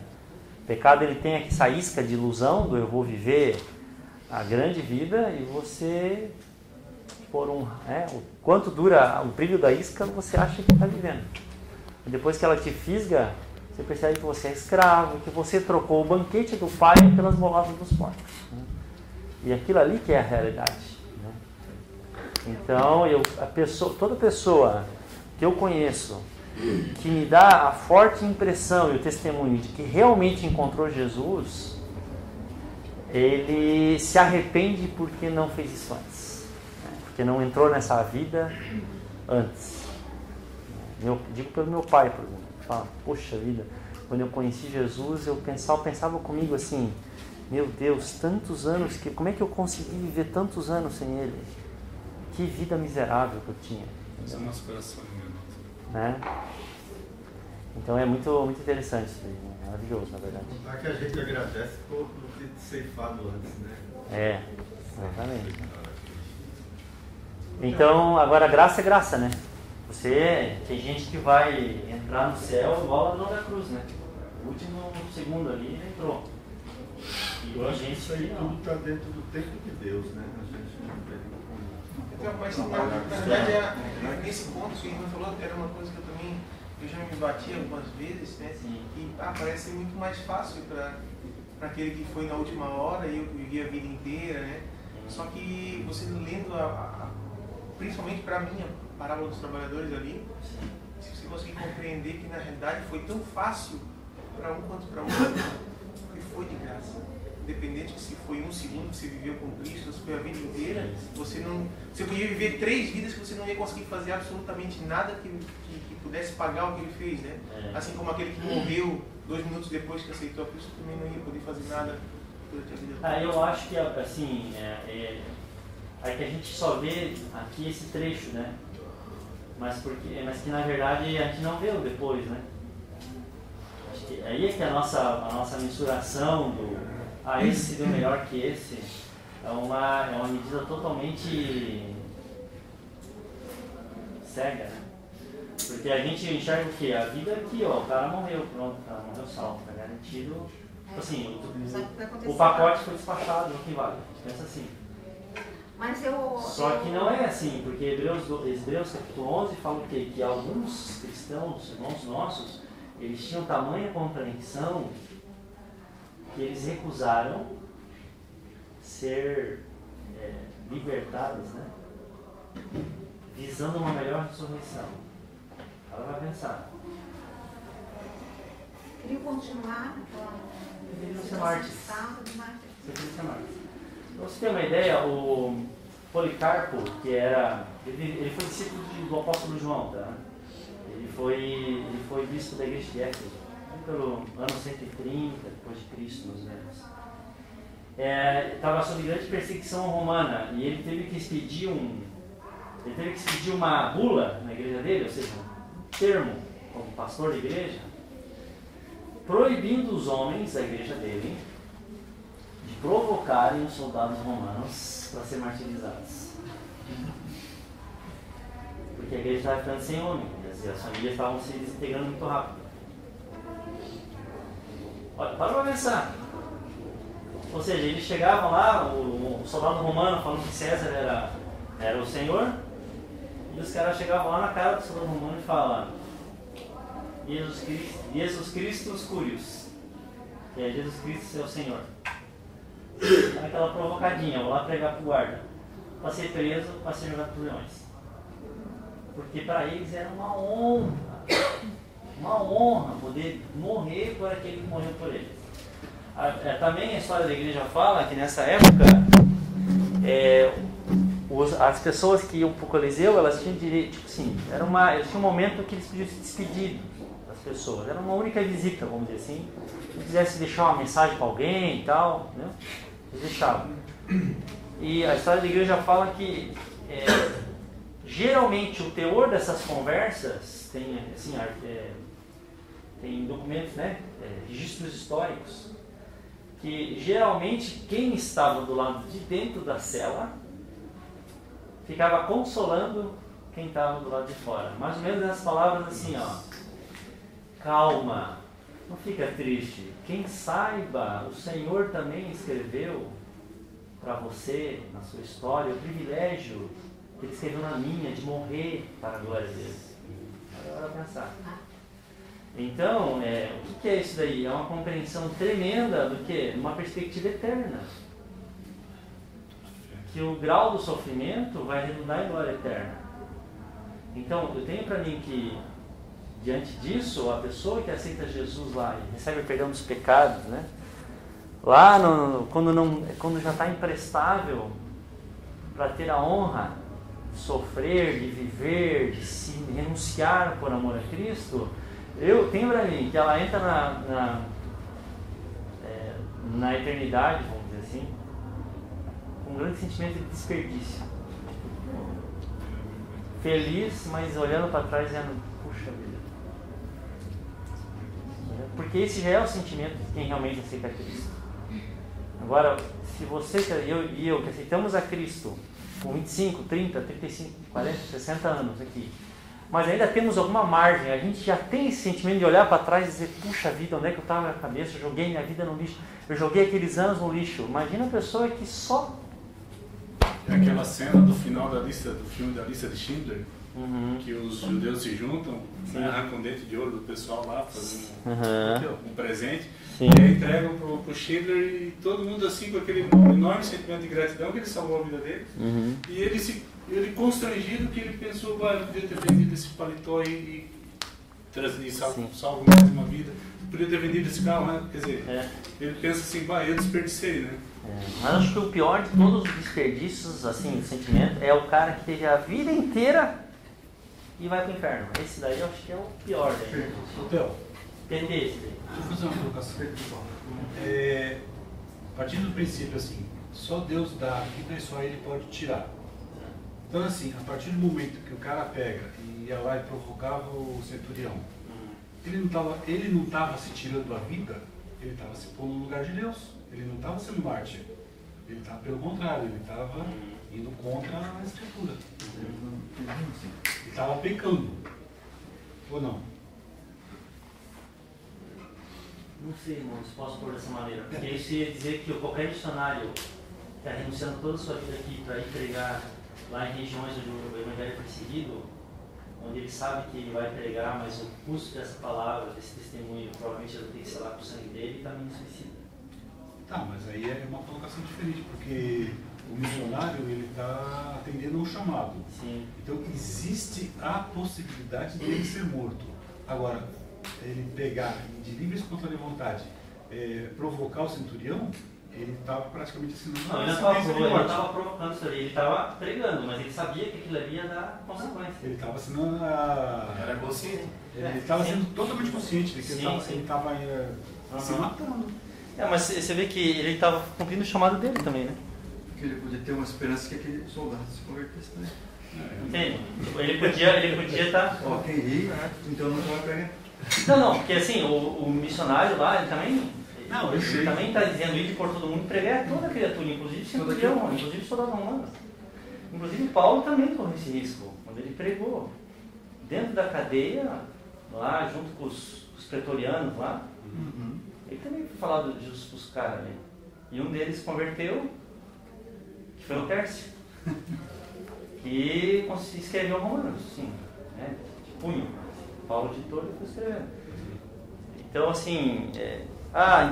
O pecado, ele tem essa isca de ilusão do eu vou viver a grande vida e você, o quanto dura o brilho da isca, você acha que está vivendo. E depois que ela te fisga, você percebe que você é escravo, que você trocou o banquete do pai pelas bolotas dos porcos, né? E aquilo ali que é a realidade, né? Então, toda pessoa que eu conheço que me dá a forte impressão e o testemunho de que realmente encontrou Jesus, ele se arrepende porque não fez isso antes, né? Porque não entrou nessa vida antes. Digo pelo meu pai, por exemplo. Fala, poxa vida, quando eu conheci Jesus, eu pensava comigo assim, meu Deus, tantos anos, como é que eu consegui viver tantos anos sem Ele? Que vida miserável que eu tinha. Isso é o nosso coração, né? Então é muito, muito interessante isso aí, né? Maravilhoso, na verdade. Contar que a gente agradece por não ter ceifado antes, né? Exatamente. Então, agora graça é graça, né? Tem gente que vai entrar no céu igual a da cruz, né? O último segundo ali entrou. E eu acho que isso aí tudo está dentro do tempo de Deus, né? A gente não tem como. Então, mas na verdade, nesse ponto que você falou, era uma coisa que eu já me bati algumas vezes, né? E parece muito mais fácil para aquele que foi na última hora e eu vivi a vida inteira, né? Só que você lendo, principalmente para mim, a parábola dos trabalhadores ali, se você conseguir compreender que na realidade foi tão fácil para um quanto para outro, e foi de graça. independente de se foi um segundo que você viveu com Cristo, se foi a vida inteira, você podia viver 3 vidas que você não ia conseguir fazer absolutamente nada que pudesse pagar o que ele fez, né? Assim como aquele que morreu 2 minutos depois que aceitou a Cristo também não ia poder fazer nada durante a vida toda. Eu acho que assim, é que a gente só vê aqui esse trecho, né? Mas que na verdade a gente não vê o depois, né? Acho que aí é que a nossa mensuração do esse se deu melhor que esse é uma medida totalmente cega, né? Porque a gente enxerga o quê? A vida aqui, ó, o cara morreu, pronto, o cara morreu salvo, tá garantido. Assim, o pacote foi despachado, o que vale? A gente pensa assim. Só que não é assim, porque Hebreus capítulo 11 fala o quê? Que alguns cristãos, irmãos nossos, eles tinham tamanha compreensão que eles recusaram ser libertados, né? Visando uma melhor ressurreição. Ela vai pensar. Queria continuar. Deveriam ser mártires. Deveriam ser mártires. Pra você ter uma ideia, o Policarpo, ele foi discípulo do apóstolo João, tá? Ele foi bispo da igreja de Éfeso, pelo ano 130 depois de Cristo, mais ou menos. Estava sob grande perseguição romana e ele teve que expedir uma bula na igreja dele, ou seja, um termo como pastor de igreja, proibindo os homens da igreja dele de provocarem os soldados romanos para serem martirizados. Porque a igreja estava ficando sem homem, e as famílias estavam se desintegrando muito rápido. Olha, para pensar. Ou seja, eles chegavam lá, o soldado romano falando que César era o Senhor, e os caras chegavam lá na cara do soldado romano e falavam: Jesus Cristo Curios, que é Jesus Cristo é o Senhor. Aquela provocadinha, vou lá pregar pro guarda, para ser preso, para ser jogado por leões. Porque para eles era uma honra poder morrer por aquele que morreu por eles. Também a história da igreja fala que nessa época as pessoas que iam para o Coliseu, elas tinham direito, tipo assim, eles tinham um momento que eles podiam se despedir das pessoas, era uma única visita, vamos dizer assim. Se eles quisessem deixar uma mensagem para alguém e tal, né? Eles deixavam. E a história da igreja fala que geralmente o teor dessas conversas tem, assim, tem documentos, né? Registros históricos, que geralmente quem estava do lado de dentro da cela ficava consolando quem estava do lado de fora. Mais ou menos essas palavras assim, ó: calma, não fica triste. Quem saiba, o Senhor também escreveu para você, na sua história, o privilégio que Ele escreveu na minha, de morrer para a glória de Deus. Agora pensar. Então, o que é isso daí? É uma compreensão tremenda do que? Uma perspectiva eterna. Que o grau do sofrimento vai redundar em glória eterna. Então, eu tenho para mim que, diante disso, a pessoa que aceita Jesus lá e recebe o perdão dos pecados, né? Lá, quando já está imprestável para ter a honra de sofrer, de viver, de se renunciar por amor a Cristo, eu tenho para mim que ela entra na eternidade, vamos dizer assim, com um grande sentimento de desperdício. Feliz, mas olhando para trás dizendo: puxa vida. Porque esse já é o sentimento de quem realmente aceita Cristo. Agora, se você e eu que aceitamos a Cristo com 25, 30, 35, 40, 60 anos aqui, mas ainda temos alguma margem, a gente já tem esse sentimento de olhar para trás e dizer: puxa vida, onde é que eu estava na minha cabeça? Eu joguei minha vida no lixo, eu joguei aqueles anos no lixo. Imagina a pessoa que só... É aquela cena do final do filme da lista de Schindler, que os judeus se juntam, arrancam dente de ouro do pessoal lá, fazendo um presente, e aí entregam pro Schindler, e todo mundo assim com aquele enorme sentimento de gratidão que ele salvou a vida dele. E ele constrangido que ele pensou: eu podia ter vendido esse paletó e salvo mais uma vida. podia ter vendido esse carro, né? Quer dizer, ele pensa assim, eu desperdicei, né? Mas acho que o pior de todos os desperdícios, assim, de sentimento, é o cara que teve a vida inteira e vai pro inferno. Esse daí eu acho que é o pior, né? Hotel. PT esse daí. Deixa eu fazer uma colocação. Partindo do princípio assim, só Deus dá a vida e só Ele pode tirar. Então assim, a partir do momento que o cara pega e ia lá e provocava o centurião, ele não estava se tirando a vida, ele estava se pondo no lugar de Deus. Ele não estava sendo mártir. Ele estava, pelo contrário, ele estava indo contra a Escritura. Ele estava pecando. Ou não? Não sei, irmão, se posso pôr dessa maneira. Porque isso ia dizer que qualquer missionário está renunciando toda a sua vida aqui para ir pregar lá em regiões onde o evangelho é perseguido, onde ele sabe que ele vai pregar, mas o custo dessa palavra, desse testemunho, provavelmente ele tem que ser lá com o sangue dele e também suicida. Tá, mas aí é uma colocação diferente, porque o missionário ele está atendendo a um chamado. Sim. Então existe a possibilidade de ele ser morto. Agora, ele pegar de livre e espontânea vontade, provocar o centurião, ele estava praticamente assinando não, ele não estava provocando isso ali, ele estava pregando, mas ele sabia que aquilo ali ia dar consequência. Ele estava assinando a... Era consciente. Ele estava sendo totalmente consciente de que ele estava se matando. Mas você vê que ele estava cumprindo o chamado dele também, né? Porque ele podia ter uma esperança que aquele soldado se convertesse também. Entende? Ele podia estar... Ó, quem ri, então não vai pegar. Não, porque assim, o missionário lá, ele também... Ele também está dizendo ir por todo mundo, pregar a toda criatura, inclusive centurião, inclusive soldado romano. Inclusive Paulo também correu esse risco, quando ele pregou. Dentro da cadeia, lá junto com os pretorianos lá, ele também foi falar de Jesus para os caras ali. E um deles converteu, que foi o Tércio, que escreveu Romanos, sim, né, de punho. Paulo ditou e foi escrevendo. Então, assim,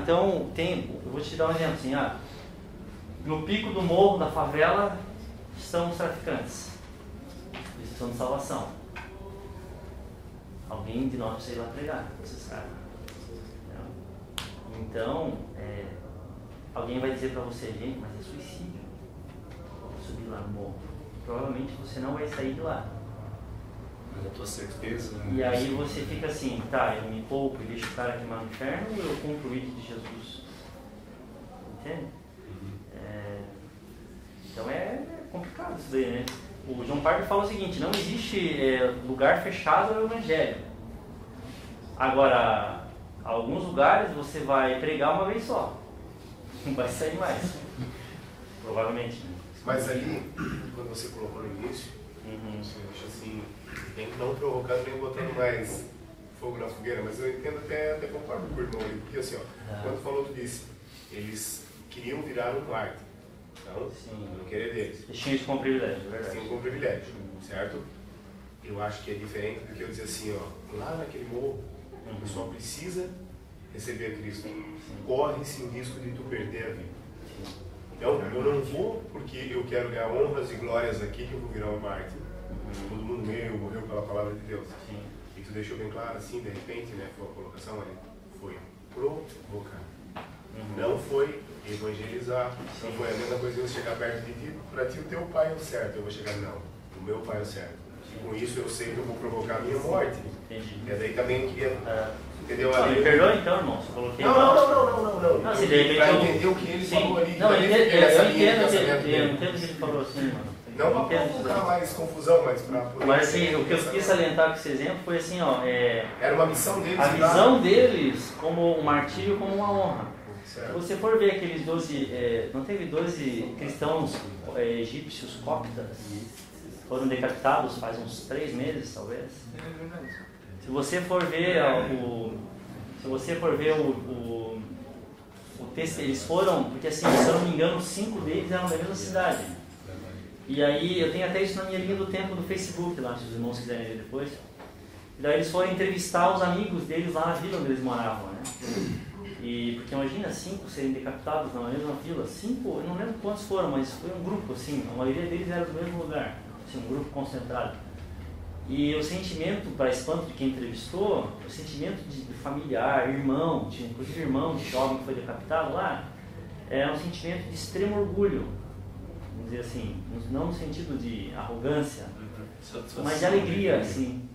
então eu vou te dar um exemplo, assim, no pico do morro da favela estão os traficantes, eles precisam de salvação. Alguém de nós precisa ir lá pregar, vocês sabem. Então, alguém vai dizer para você, gente, mas é suicídio subir lá no morro. Provavelmente você não vai sair de lá. Mas a tua certeza... Né? E aí você fica assim, tá, eu me poupo e deixo o cara queimar no inferno ou eu cumpro o ídolo de Jesus? Entende? Então é complicado isso daí, né? O John Piper fala o seguinte, não existe lugar fechado ao evangelho. Agora, alguns lugares você vai pregar uma vez só. Não vai sair mais. Provavelmente. Mas ali, quando você colocou no início, você deixa assim, tem que não provocar nem botando mais fogo na fogueira, mas eu entendo até concordo com o irmão ali, porque assim, quando falou, tu disse, eles queriam virar um quarto, então, não querer deles. Eles tinham isso como privilégio, é verdade. Tinham como privilégio, certo? Eu acho que é diferente do que eu dizer assim, lá naquele morro, o pessoal precisa receber Cristo, corre-se o risco de tu perder a vida. Então, eu não vou porque eu quero ganhar honras e glórias aqui que eu vou virar um mártir. Todo mundo morreu pela palavra de Deus. E tu deixou bem claro assim, de repente, né, foi a colocação ali, foi provocar. Não foi evangelizar, não foi a mesma coisa de eu chegar perto de ti, para ti o teu pai é o certo, eu vou chegar, não, o meu pai é o certo. E com isso eu sei que eu vou provocar a minha morte. E daí também eu queria... Entendeu? Não, me perdoa então, irmão, se eu coloquei... Não. Se de repente para entender o que ele falou ali. Não, eu entendo o que ele falou assim, mano. Não para provocar mais confusão, mas para poder... Mas assim, o que eu quis salientar com esse exemplo foi assim, era uma missão deles. A visão deles como um martírio, como uma honra. Certo. Se você for ver aqueles 12... não teve 12 cristãos egípcios cóptas foram decapitados faz uns 3 meses, talvez? Se você for ver o texto, eles foram, porque assim, se eu não me engano, 5 deles eram da mesma cidade. E aí, eu tenho até isso na minha linha do tempo do Facebook, lá, se os irmãos quiserem ver depois. E daí eles foram entrevistar os amigos deles lá na vila onde eles moravam, né? E, porque imagina 5 serem decapitados na mesma vila, 5, eu não lembro quantos foram, mas foi um grupo, assim, a maioria deles era do mesmo lugar, assim, um grupo concentrado. E o sentimento, para espanto de quem entrevistou, o sentimento de familiar, irmão, tinha inclusive irmão de jovem que foi decapitado lá, é um sentimento de extremo orgulho, vamos dizer assim, não no sentido de arrogância, mas de alegria, assim.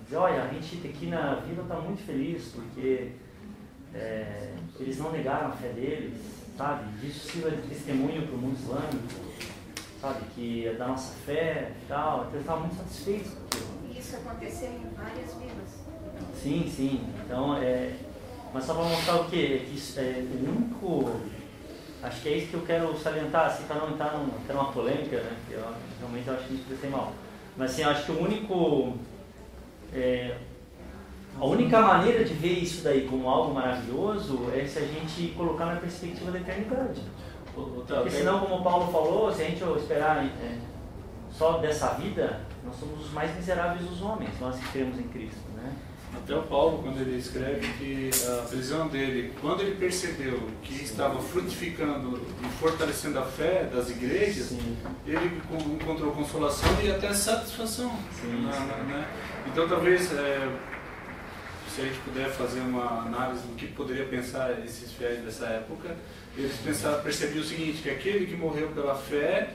Dizer, olha, a gente aqui na vila está muito feliz porque eles não negaram a fé deles, sabe? Isso sirva de testemunho para o mundo islâmico, sabe? Que é da nossa fé e tal. Então eles estavam muito satisfeitos com aquilo. Isso aconteceu em várias vilas. Sim, sim. Então, mas só para mostrar o quê? Que isso é o único... Acho que é isso que eu quero salientar, assim, para não entrar numa polêmica, né? Porque eu realmente acho que me expressei mal. Mas assim, eu acho que o único... a única maneira de ver isso daí como algo maravilhoso é se a gente colocar na perspectiva da eternidade. Porque senão, como o Paulo falou, se a gente esperar só dessa vida, nós somos os mais miseráveis dos homens, nós que cremos em Cristo, né? Até o Paulo, quando ele escreve que a prisão dele, quando ele percebeu que estava frutificando e fortalecendo a fé das igrejas, sim, ele encontrou consolação e até satisfação. Sim, né? Então, talvez, se a gente puder fazer uma análise do que poderia pensar esses fiéis dessa época, eles percebiam o seguinte, que aquele que morreu pela fé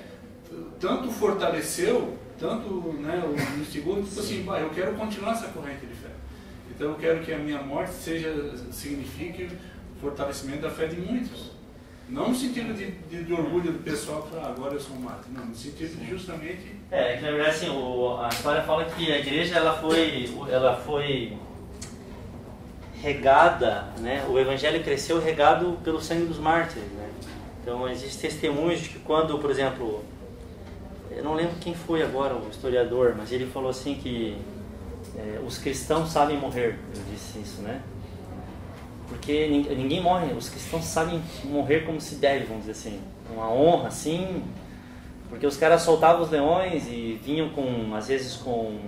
tanto fortaleceu, tanto, né, o instigou, tipo assim, eu quero continuar essa corrente de fé. Então eu quero que a minha morte signifique o fortalecimento da fé de muitos. Não no sentido de orgulho do pessoal que fala, agora eu sou um mártir. Não, no sentido de justamente... que na verdade assim, a história fala que a igreja ela foi regada, né? O evangelho cresceu regado pelo sangue dos mártires, né? Então existem testemunhos de que quando, por exemplo, eu não lembro quem foi agora o historiador, mas ele falou assim que os cristãos sabem morrer, ele disse isso, né? Porque ninguém morre, os cristãos sabem morrer como se deve, vamos dizer assim, uma honra, assim, porque os caras soltavam os leões e vinham às vezes com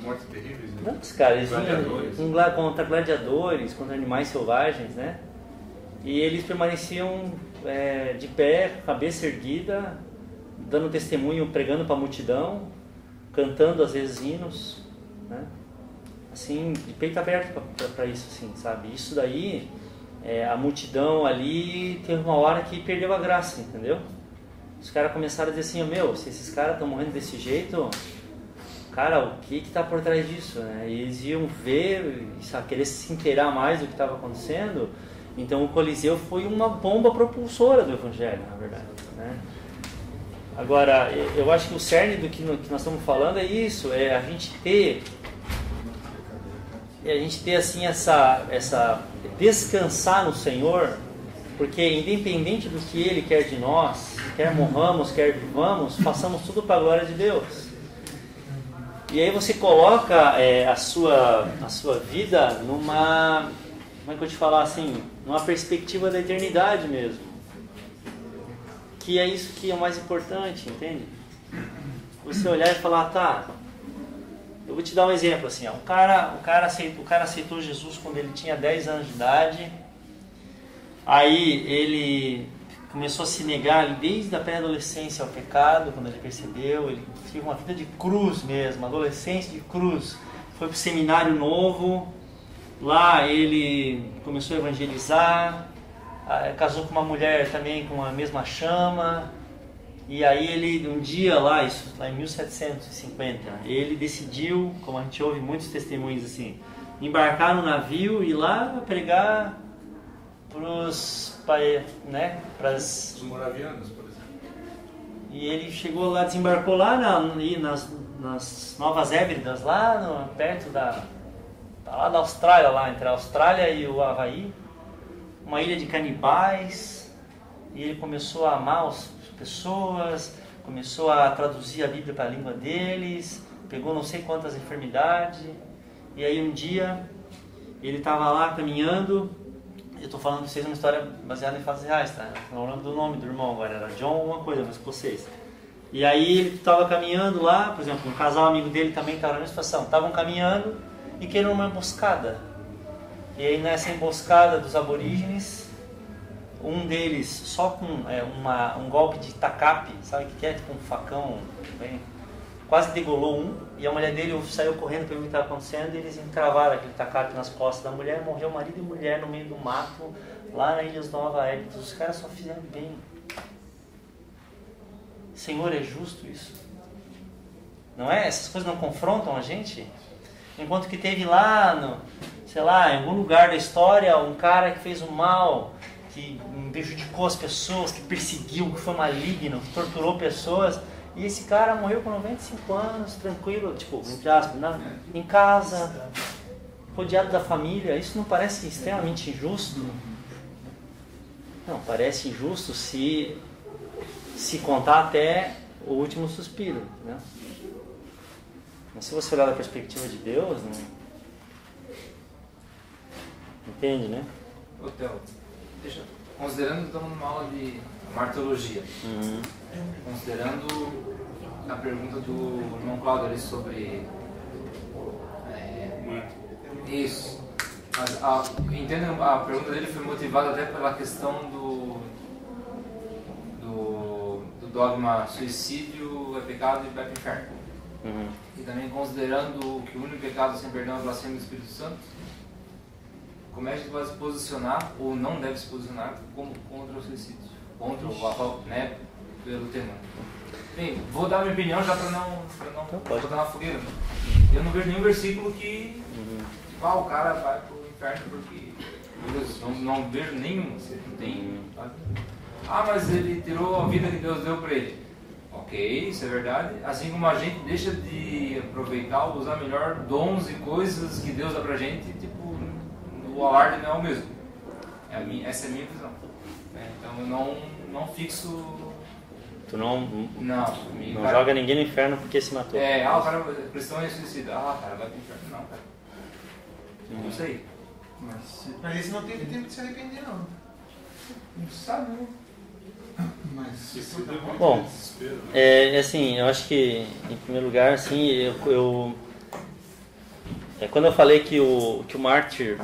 mortes terríveis, né? Não, os caras vinham contra gladiadores, contra animais selvagens, né? E eles permaneciam de pé, cabeça erguida, dando testemunho, pregando para a multidão, cantando às vezes hinos, né? Assim, de peito aberto para isso, assim, sabe? Isso daí, a multidão ali teve uma hora que perdeu a graça, entendeu? Os caras começaram a dizer assim, se esses caras estão morrendo desse jeito, cara, o que está por trás disso, né? E eles iam ver, querer se inteirar mais do que estava acontecendo. Então o Coliseu foi uma bomba propulsora do Evangelho, na verdade, né? Agora, eu acho que o cerne do que nós estamos falando é isso, a gente ter assim essa descansar no Senhor, porque independente do que Ele quer de nós, quer morramos, quer vivamos, façamos tudo para a glória de Deus. E aí você coloca a sua vida numa, como é que eu vou te falar assim, numa perspectiva da eternidade mesmo. Que é isso que é o mais importante, entende? Você olhar e falar, eu vou te dar um exemplo assim, o cara aceitou Jesus quando ele tinha 10 anos de idade, aí ele começou a se negar desde a pré-adolescência ao pecado, quando ele percebeu, ele teve uma vida de cruz mesmo, adolescência de cruz, foi para o seminário novo, lá ele começou a evangelizar, casou com uma mulher também com a mesma chama, e aí ele, um dia lá em 1750, ele decidiu, como a gente ouve muitos testemunhos assim, embarcar no navio e ir lá pregar os moravianos, por exemplo. E ele chegou lá, desembarcou lá nas Novas Hébridas, lá perto da Austrália, lá entre a Austrália e o Havaí, uma ilha de canibais, e ele começou a amar as pessoas, começou a traduzir a Bíblia para a língua deles, pegou não sei quantas enfermidades, e aí um dia ele estava lá caminhando. Eu estou falando para vocês uma história baseada em fatos reais, tá? Não lembro do nome do irmão agora, era John alguma coisa, mas com vocês. E aí ele estava caminhando lá, por exemplo, um casal amigo dele também estava na mesma situação, estavam caminhando e queriam uma emboscada. E aí nessa emboscada dos aborígenes, um deles só com um golpe de tacape, sabe o que é? Tipo um facão bem quase degolou um, e a mulher dele saiu correndo para ver o que estava acontecendo, e eles encravaram aquele tacape nas costas da mulher, morreu marido e mulher no meio do mato, lá na Ilha da Nova Hébrides. Os caras só fizeram bem. Senhor, é justo isso? Não é? Essas coisas não confrontam a gente? Enquanto que teve lá, sei lá, em algum lugar da história, um cara que fez o mal, que prejudicou as pessoas, que perseguiu, que foi maligno, que torturou pessoas, e esse cara morreu com 95 anos, tranquilo, tipo, entre aspas, em casa, rodeado da família. Isso não parece extremamente injusto? Não, parece injusto se contar até o último suspiro, né? Mas se você olhar da perspectiva de Deus, não... entende, né? Ô, Theo, considerando, estamos numa aula de martologia, considerando a pergunta do irmão Cláudio ali sobre isso, mas entendo, a pergunta dele foi motivada até pela questão do dogma suicídio é pecado e vai para o inferno. E também considerando que o único pecado sem perdão é a blasfêmia do Espírito Santo, como é que a gente vai se posicionar, ou não deve se posicionar, contra o suicídio, contra o aval, né, pelo temor. Bem, vou dar minha opinião já para não botar na fogueira. Eu não vejo nenhum versículo que o cara vai para o inferno porque... Não vejo nenhum. Não tem, mas ele tirou a vida que Deus deu para ele. Ok, isso é verdade. Assim como a gente deixa de aproveitar ou usar melhor dons e coisas que Deus dá pra gente, tipo, o alarde não é o mesmo. Essa é a minha visão. Então eu não fixo... Tu não cara, joga ninguém no inferno porque se matou. O cara cristão é suicida. Cara, vai pro inferno. Não, cara. Não sei. Mas esse não teve tempo de se arrepender, não. Não sabe, não. Mas bom, assim, eu acho que em primeiro lugar, assim, quando eu falei que o mártir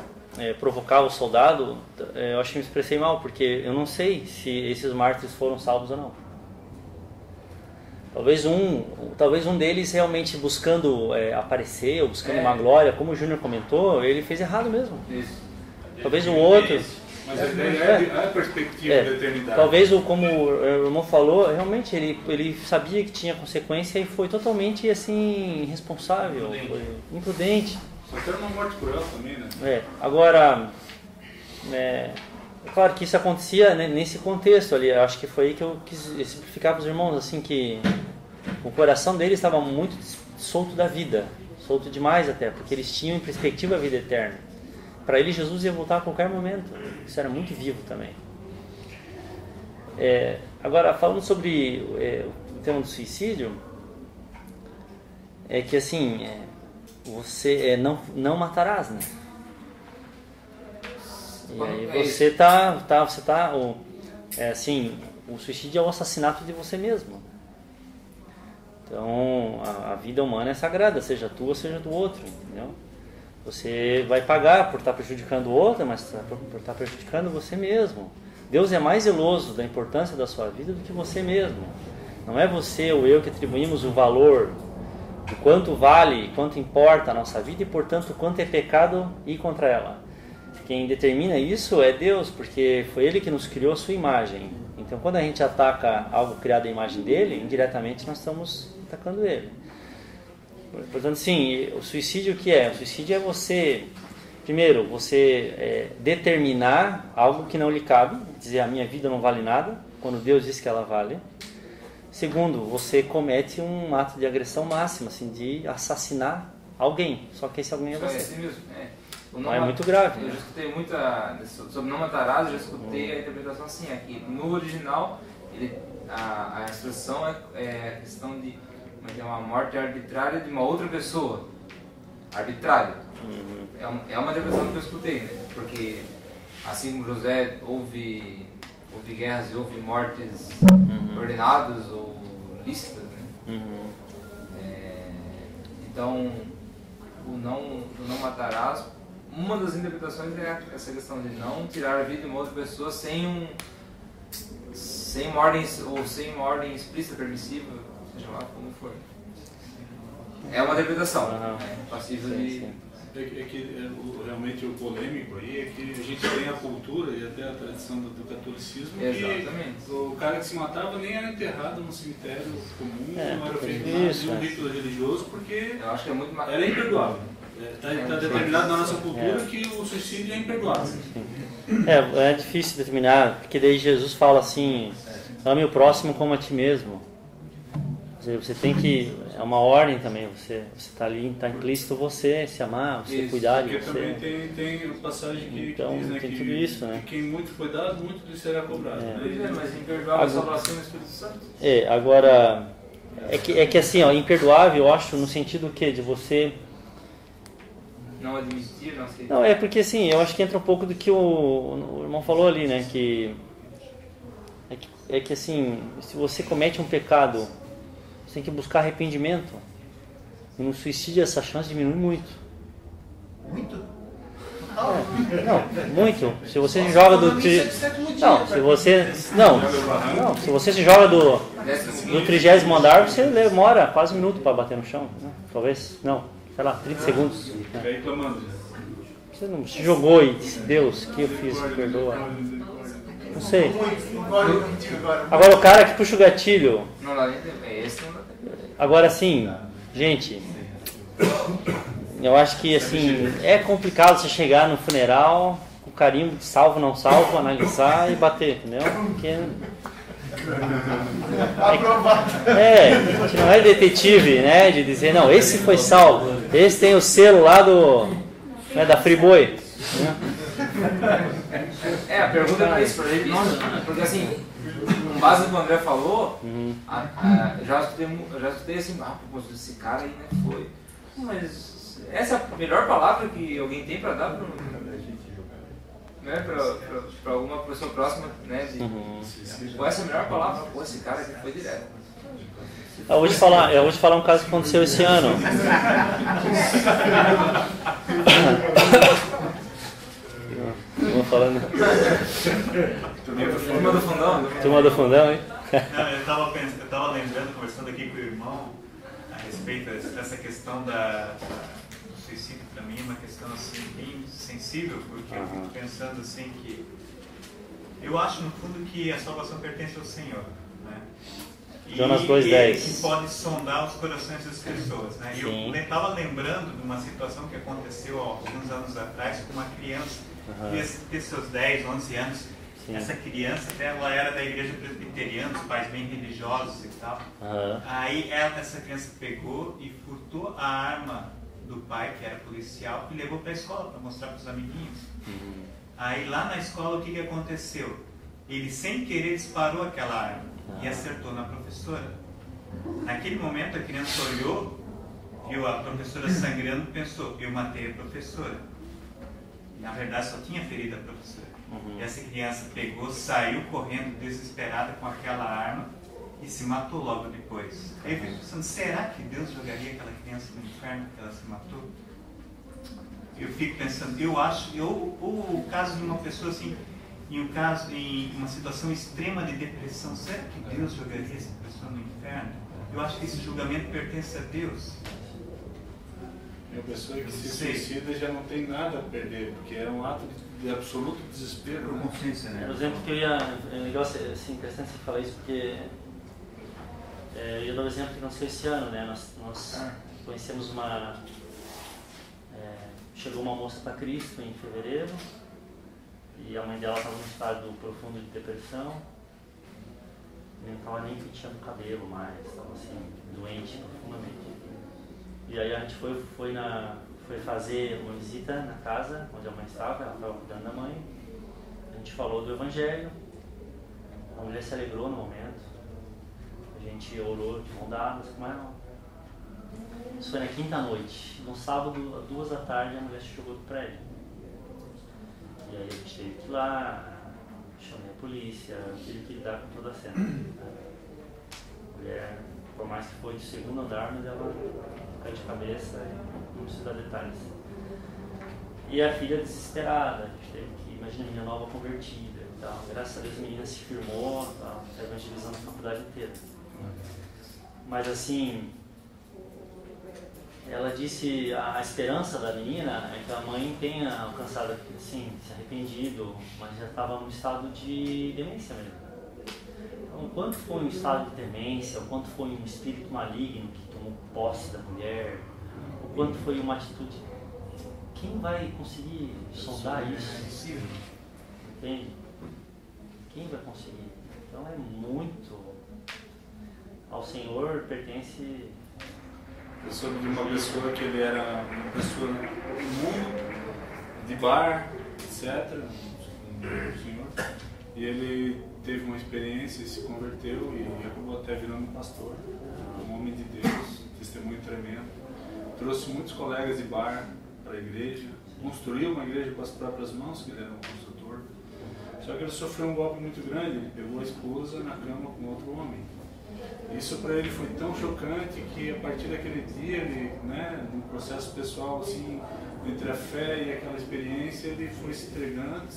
provocava o soldado, eu acho que me expressei mal, porque eu não sei se esses mártires foram salvos ou não. Talvez um deles realmente buscando aparecer ou buscando uma glória, como o Júnior comentou, ele fez errado mesmo. Isso. Talvez um outro... Mas a ideia é a perspectiva da eternidade. Talvez, como o irmão falou, realmente ele sabia que tinha consequência e foi totalmente assim, irresponsável, imprudente. Só que era uma morte cruel também, né? Agora, é claro que isso acontecia, né, nesse contexto ali. Eu acho que foi aí que eu quis explicar para os irmãos, assim, que o coração deles estava muito solto da vida, solto demais até, porque eles tinham em perspectiva a vida eterna. Para ele, Jesus ia voltar a qualquer momento. Isso era muito vivo também. Agora, falando sobre o tema do suicídio, é que assim, você não matarás, né? E aí você tá assim, o suicídio é o assassinato de você mesmo. Então, a vida humana é sagrada, seja tua, seja do outro, entendeu? Você vai pagar por estar prejudicando o outro, mas por estar prejudicando você mesmo. Deus é mais zeloso da importância da sua vida do que você mesmo. Não é você ou eu que atribuímos o valor de quanto vale, quanto importa a nossa vida e, portanto, quanto é pecado ir contra ela. Quem determina isso é Deus, porque foi Ele que nos criou a sua imagem. Então, quando a gente ataca algo criado à imagem dele, indiretamente nós estamos atacando Ele. Portanto, sim, o suicídio o que é? O suicídio é você, primeiro, determinar algo que não lhe cabe, dizer a minha vida não vale nada, quando Deus diz que ela vale. Segundo, você comete um ato de agressão máxima, assim, de assassinar alguém, só que esse alguém é você. É assim mesmo, Não é muito grave. Eu já escutei muita, sobre não matarás, eu já escutei a interpretação assim, aqui no original, a expressão é a questão de uma morte arbitrária de uma outra pessoa. Arbitrária. É uma interpretação que eu escutei, né? Porque assim como José houve guerras e houve mortes ordenadas ou lícitas, né? Então, o não matarás, uma das interpretações é essa questão de não tirar a vida de uma outra pessoa sem uma ordem explícita, permissiva, seja lá como for. É uma interpretação. Passível de... Realmente o polêmico aí é que a gente tem a cultura e até a tradição do catolicismo. Exatamente. Que o cara que se matava nem era enterrado no cemitério comum, não era feito de um rito religioso, porque eu acho que é muito mais... era imperdoável. Está determinado na nossa cultura que o suicídio é imperdoável. É difícil determinar, porque daí Jesus fala assim, ame o próximo como a ti mesmo. Você tem que, é uma ordem também, você está ali, está implícito você se amar, você cuidar de você. Porque também tem a passagem que então, diz, né, tem que, tudo isso, né? Que quem muito foi dado, muito lhe será cobrado. Mas imperdoável só blasfema o Espírito Santo. Agora, é que assim, ó, imperdoável, eu acho, no sentido que de você... Não admitir, não aceitar. Não, é porque assim, eu acho que entra um pouco do que o irmão falou ali, né? É que assim, se você comete um pecado, você tem que buscar arrependimento. E no suicídio essa chance diminui muito. Muito? Não, muito. Se você se joga do... se você se joga do 30º andar, você demora quase 1 minuto para bater no chão. Né? Talvez, não. Sei lá, 30 segundos. Né? Você não se jogou e disse, Deus, o que eu fiz? Me perdoa. Não sei. Agora o cara que puxa o gatilho. Agora sim, gente, eu acho que assim, é complicado você chegar no funeral, com carimbo de salvo, não salvo, analisar e bater, entendeu? Porque... a gente não é detetive, né? De dizer, não, esse foi salvo, esse tem o selo lá da Friboi. Né? A pergunta é isso, porque assim, com base no que o André falou, já escutei assim, esse cara aí, né, foi. Mas essa é a melhor palavra que alguém tem para dar para alguma pessoa próxima, né? Qual é a melhor palavra? Pô, esse cara aqui foi direto. Eu vou te falar um caso que aconteceu esse ano. Falando. Turma do fundão, hein? Não, eu estava lembrando, conversando aqui com o irmão a respeito dessa questão do suicídio. Para mim é uma questão assim bem sensível, porque eu fico pensando assim que eu acho no fundo que a salvação pertence ao Senhor, né? Jonas 2:10. Ele que pode sondar os corações das pessoas, né? Eu estava lembrando de uma situação que aconteceu há alguns anos atrás com uma criança que ia ter seus 10, 11 anos. Sim. Essa criança, ela era da igreja presbiteriana, os pais bem religiosos e tal. Aí essa criança pegou e furtou a arma do pai, que era policial, e levou para a escola para mostrar para os amiguinhos. Aí lá na escola o que aconteceu? Ele sem querer disparou aquela arma e acertou na professora. Naquele momento a criança olhou, viu a professora sangrando, pensou, eu matei a professora. Na verdade só tinha ferido a professora. E essa criança pegou, saiu correndo desesperada com aquela arma e se matou logo depois. Aí eu fico pensando, será que Deus jogaria aquela criança no inferno porque ela se matou? Eu fico pensando, eu acho, ou o caso de uma pessoa assim, em uma situação extrema de depressão, será que Deus jogaria essa pessoa no inferno? Eu acho que esse julgamento pertence a Deus. A pessoa que se suicida já não tem nada a perder, porque é um ato de absoluto desespero. Por consciência, né? Por exemplo, que eu ia. É legal, assim, interessante você falar isso, porque. Eu ia dar um exemplo que aconteceu esse ano, né? Nós conhecemos uma. Chegou uma moça para Cristo em fevereiro, e a mãe dela estava num estado profundo de depressão, não estava nem penteando o cabelo mais, estava assim, doente profundamente. E aí a gente foi fazer uma visita na casa onde a mãe estava, ela estava cuidando da mãe. A gente falou do Evangelho, a mulher se alegrou no momento, a gente orou de mão dadas com ela. Isso foi na quinta noite. No sábado, às 2 da tarde, a mulher se jogou do prédio. E aí a gente teve que ir lá, chamei a polícia, tive que lidar com toda a cena. A mulher, por mais que foi de 2º andar, mas ela caiu de cabeça e não precisa dar detalhes. E a filha desesperada, a gente teve que, imagina, a menina nova convertida e tal. Graças a Deus a menina se firmou, tá evangelizando a faculdade inteira. Mas assim, ela disse a esperança da menina é que a mãe tenha alcançado, assim, se arrependido, mas já estava num estado de demência mesmo. Então, o quanto foi um estado de demência, o quanto foi um espírito maligno que tomou posse da mulher, o quanto foi uma atitude. Quem vai conseguir sondar isso? Entende? Quem vai conseguir? Então é muito. Ao Senhor pertence. Eu soube de uma pessoa que ele era uma pessoa do mundo, de bar, etc. Um senhor. E ele teve uma experiência e se converteu e acabou até virando pastor. Um homem de Deus, testemunho tremendo. Trouxe muitos colegas de bar para a igreja, construiu uma igreja com as próprias mãos, que ele era um construtor. Só que ele sofreu um golpe muito grande, ele pegou a esposa na cama com outro homem. Isso para ele foi tão chocante que a partir daquele dia, ele, né, no processo pessoal, assim, entre a fé e aquela experiência, ele foi se entregando.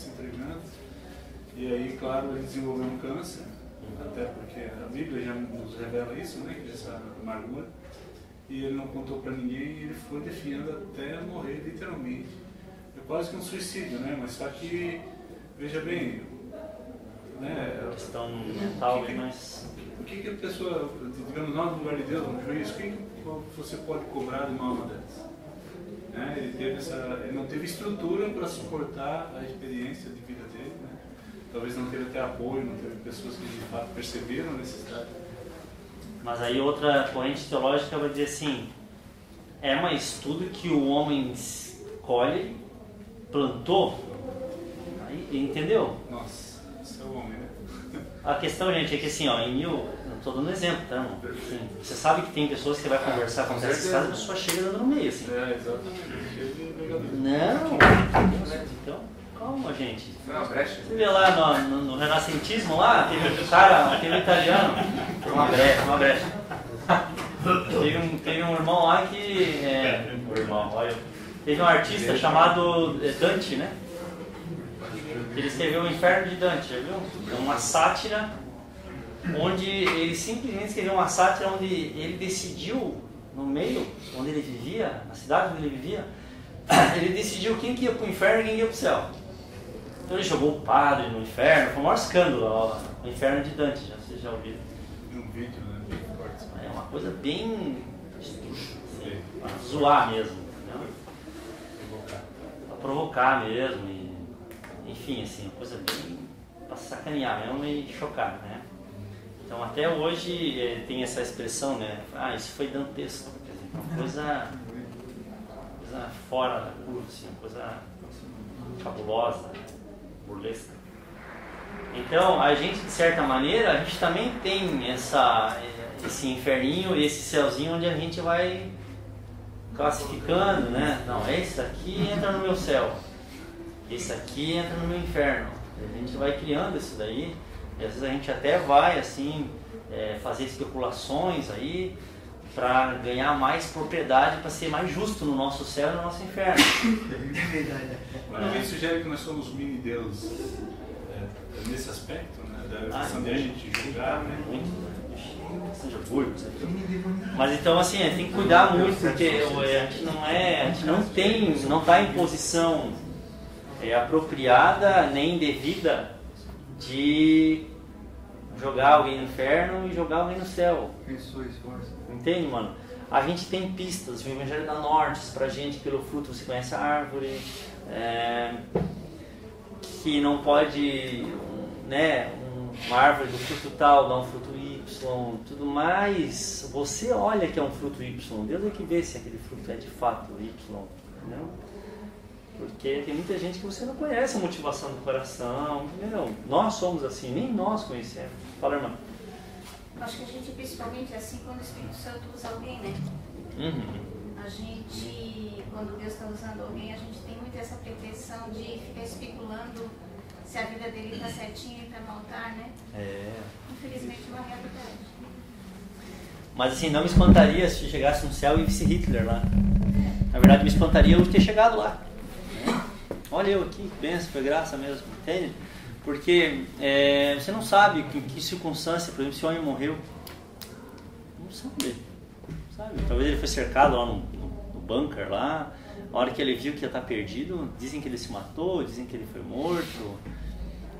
E aí, claro, ele desenvolveu um câncer, até porque a Bíblia já nos revela isso, né, que essa amargura. E ele não contou para ninguém e ele foi definhando até morrer, literalmente. É quase que um suicídio, né? Mas só que, veja bem, né? A questão mental, mas... O que a pessoa, digamos, nós no lugar de Deus, no juiz, o que você pode cobrar de uma alma dessa? Né? Ele não teve estrutura para suportar a experiência de vida dele, né? Talvez não teve até apoio, não teve pessoas que de fato perceberam a necessidade. Mas aí outra corrente teológica vai dizer assim, mas tudo que o homem colhe, plantou, aí, entendeu? Nossa, isso é o homem, né? A questão, gente, é que assim, ó, não estou dando exemplo, tá, irmão? Assim, você sabe que tem pessoas que você vai conversar com essas casas, a pessoa chega dando no meio, assim. Exatamente. Não, então, calma, gente. Foi uma brecha. Você vê lá no renascentismo, lá, teve um cara, teve um italiano, uma brecha. Teve um irmão lá que, teve um artista chamado Dante, né? Ele escreveu O Inferno de Dante, já viu? É uma sátira, onde ele simplesmente escreveu uma sátira onde ele decidiu, no meio onde ele vivia, na cidade onde ele vivia, ele decidiu quem que ia para o inferno e quem ia para o céu. Então ele jogou o padre no inferno, foi o maior escândalo, ó, O Inferno de Dante, vocês já ouviram? Um vídeo, né? Bem forte. É uma coisa bem estuxa, assim, para zoar mesmo, entendeu? Para provocar mesmo, e, enfim, assim, uma coisa bem para sacanear mesmo e chocar, né? Então até hoje tem essa expressão, né? Isso foi dantesco, quer dizer, uma coisa fora da curva, assim, uma coisa fabulosa, burlesca. Então, a gente, de certa maneira, a gente também tem esse inferninho e esse céuzinho onde a gente vai classificando, né? Não, esse aqui entra no meu céu, esse aqui entra no meu inferno. A gente vai criando isso daí, e às vezes a gente até vai, assim, fazer especulações aí, para ganhar mais propriedade, para ser mais justo no nosso céu e no nosso inferno. Mas alguém sugere que nós somos mini-deus nesse aspecto, né? Da questão de a gente julgar, né? Seja burro, mas então assim, tem que cuidar muito, porque a gente não está em posição apropriada nem devida de jogar alguém no inferno e jogar alguém no céu. Entende, mano? A gente tem pistas, o Evangelho dá nortes pra gente, pelo fruto você conhece a árvore, que não pode, né, uma árvore do fruto tal dá um fruto Y, tudo mais. Você olha que é um fruto Y, Deus é que vê se aquele fruto é de fato Y, entendeu? Porque tem muita gente que você não conhece a motivação do coração, entendeu? Nós somos assim, nem nós conhecemos. Fala, irmã. Acho que a gente, principalmente assim, quando o Espírito Santo usa alguém, né? A gente, quando Deus está usando alguém, a gente tem muito essa pretensão de ficar especulando se a vida dele está certinha e está no altar, né? Infelizmente, uma realidade. Mas assim, não me espantaria se chegasse no céu e visse Hitler lá. Na verdade, me espantaria eu ter chegado lá. Olha eu aqui, pensa, foi graça mesmo, entende? Porque você não sabe em que circunstância, por exemplo, se o homem morreu. Não sabe. Talvez ele foi cercado lá bunker lá. A hora que ele viu que ia estar perdido, dizem que ele se matou, dizem que ele foi morto.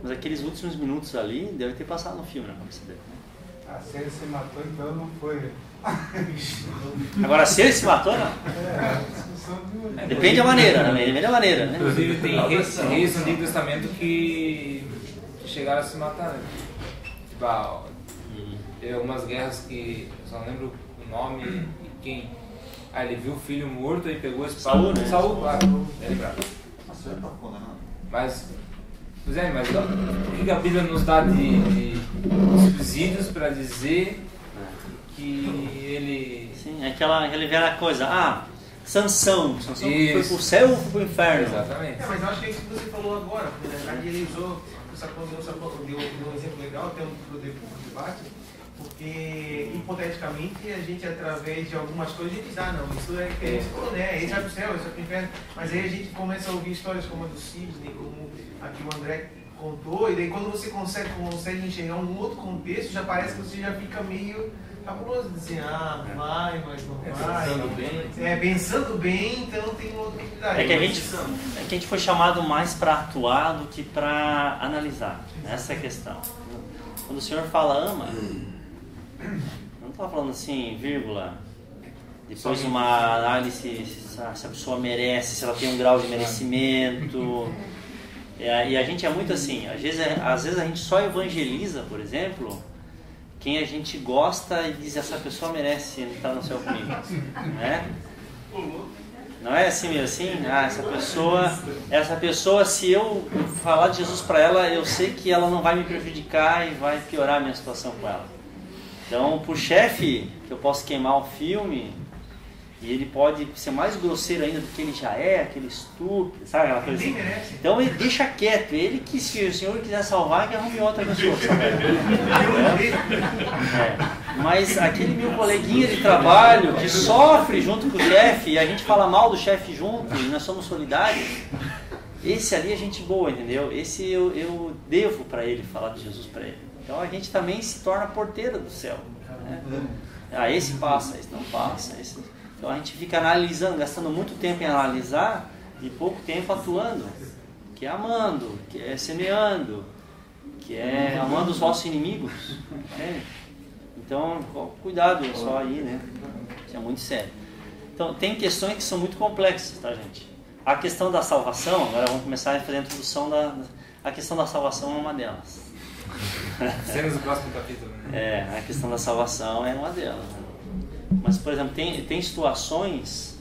Mas aqueles últimos minutos ali, deve ter passado no filme na cabeça dele. Se ele se matou, então não foi... Agora, se ele se matou, não. Depende da maneira, né? Depende da maneira, né? Inclusive tem reis no Antigo Testamento que chegaram a se matar, né? Tipo, teve algumas guerras que eu só não lembro o nome e quem. Ele viu o filho morto e pegou a espada. Saul, né? Saul, claro. É lembrado. Mas o que a Bíblia nos dá de subsídios para dizer que ele... Sim, aquela velha coisa. Sansão foi pro céu ou foi pro inferno? Exatamente. Mas eu acho que é isso que você falou agora, porque na verdade ele usou, deu um exemplo legal, até pro debate, porque hipoteticamente a gente, através de algumas coisas, a gente diz, não, isso é que a gente falou, né? Esse é pro céu, esse é pro inferno. Mas aí a gente começa a ouvir histórias como a do Sidney, como a que o André contou, e daí quando você consegue enxergar um outro contexto, já parece que você já fica meio cabuloso, dizer, vai, mas não vai. Pensando bem. Pensando bem, então tem uma outra utilidade. É que a gente foi chamado mais para atuar do que para analisar. Essa é a questão. Quando o Senhor fala ama, não está falando assim, vírgula, depois uma análise se a pessoa merece, se ela tem um grau de merecimento. E a gente é muito assim, às vezes a gente só evangeliza, por exemplo, quem a gente gosta e diz, essa pessoa merece entrar no céu comigo, né? Não é assim mesmo assim? Essa pessoa, se eu falar de Jesus para ela, eu sei que ela não vai me prejudicar e vai piorar a minha situação com ela. Então, pro chefe, que eu posso queimar o filme, e ele pode ser mais grosseiro ainda do que ele já é, aquele estúpido, sabe? Aquela coisa assim. Então ele deixa quieto, ele que, se o Senhor quiser salvar, que arrume outra pessoa. Mas aquele meu coleguinha de trabalho que sofre junto com o chefe, e a gente fala mal do chefe junto, e nós somos solidários, esse ali é gente boa, entendeu? Esse eu devo para ele falar de Jesus para ele. Então a gente também se torna porteira do céu, né? Esse passa, esse não passa, esse... Então a gente fica analisando, gastando muito tempo em analisar e pouco tempo atuando, que é amando, que é semeando, que é amando os vossos inimigos, né? Então, cuidado só aí, né? Isso é muito sério. Então, tem questões que são muito complexas, tá, gente? A questão da salvação, agora vamos começar a fazer a introdução a questão da salvação é uma delas. Cenas do próximo capítulo, né? A questão da salvação é uma delas, né? Mas, por exemplo, tem situações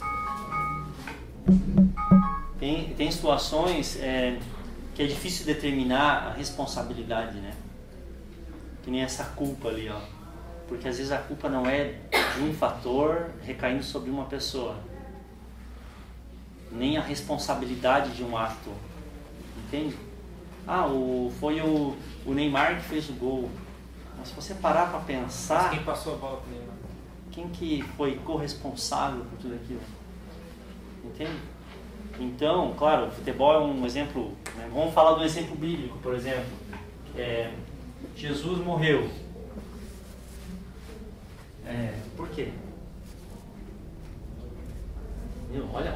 que é difícil determinar a responsabilidade, né? Que nem essa culpa ali, ó. Porque às vezes a culpa não é de um fator recaindo sobre uma pessoa, nem a responsabilidade de um ato, entende? Foi o Neymar que fez o gol. Mas se você parar para pensar... Mas quem passou a bola pro Neymar? Quem que foi corresponsável por tudo aquilo? Entende? Então, claro, o futebol é um exemplo, né? Vamos falar do exemplo bíblico, por exemplo. Jesus morreu. Por quê?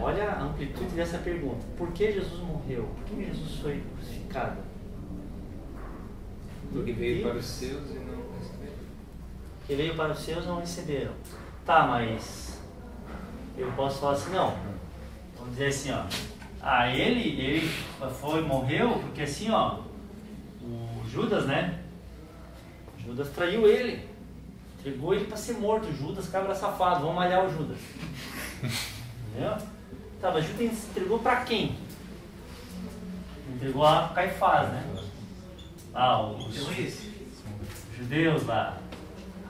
Olha a amplitude dessa pergunta. Por que Jesus morreu? Por que Jesus foi crucificado? Porque veio para os seus e não receberam. Que veio para os seus e não receberam. Tá, mas eu posso falar assim, não. Vamos dizer assim, ó. Ele morreu porque assim, ó, o Judas, né? Judas traiu ele. Entregou ele para ser morto. Judas, cabra safado, vamos malhar o Judas. Entendeu? Tá, mas Judas entregou para quem? Entregou lá para Caifás, né? Os judeus lá.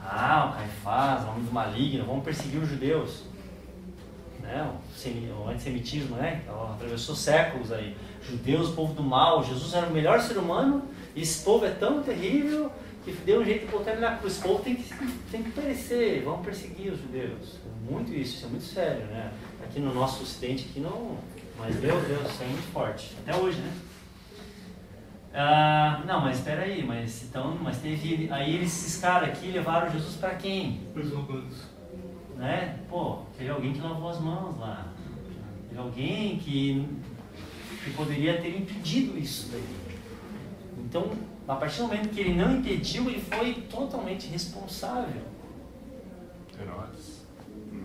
O Caifás, homem do maligno, vamos perseguir os judeus. Né? O antissemitismo, né? Então, atravessou séculos aí. Judeus, o povo do mal. Jesus era o melhor ser humano. E esse povo é tão terrível que deu um jeito de botar ele na cruz. Esse povo tem que perecer. Vamos perseguir os judeus. Muito isso é muito sério, né? Aqui no nosso ocidente, aqui não. Mas Deus, isso é muito forte. Até hoje, né? Não, mas espera aí, mas teve aí esses caras aqui levaram Jesus para quem? Para os romanos. né? Pô, teve alguém que lavou as mãos lá. Teve alguém que poderia ter impedido isso daí. Então, a partir do momento que ele não impediu, ele foi totalmente responsável.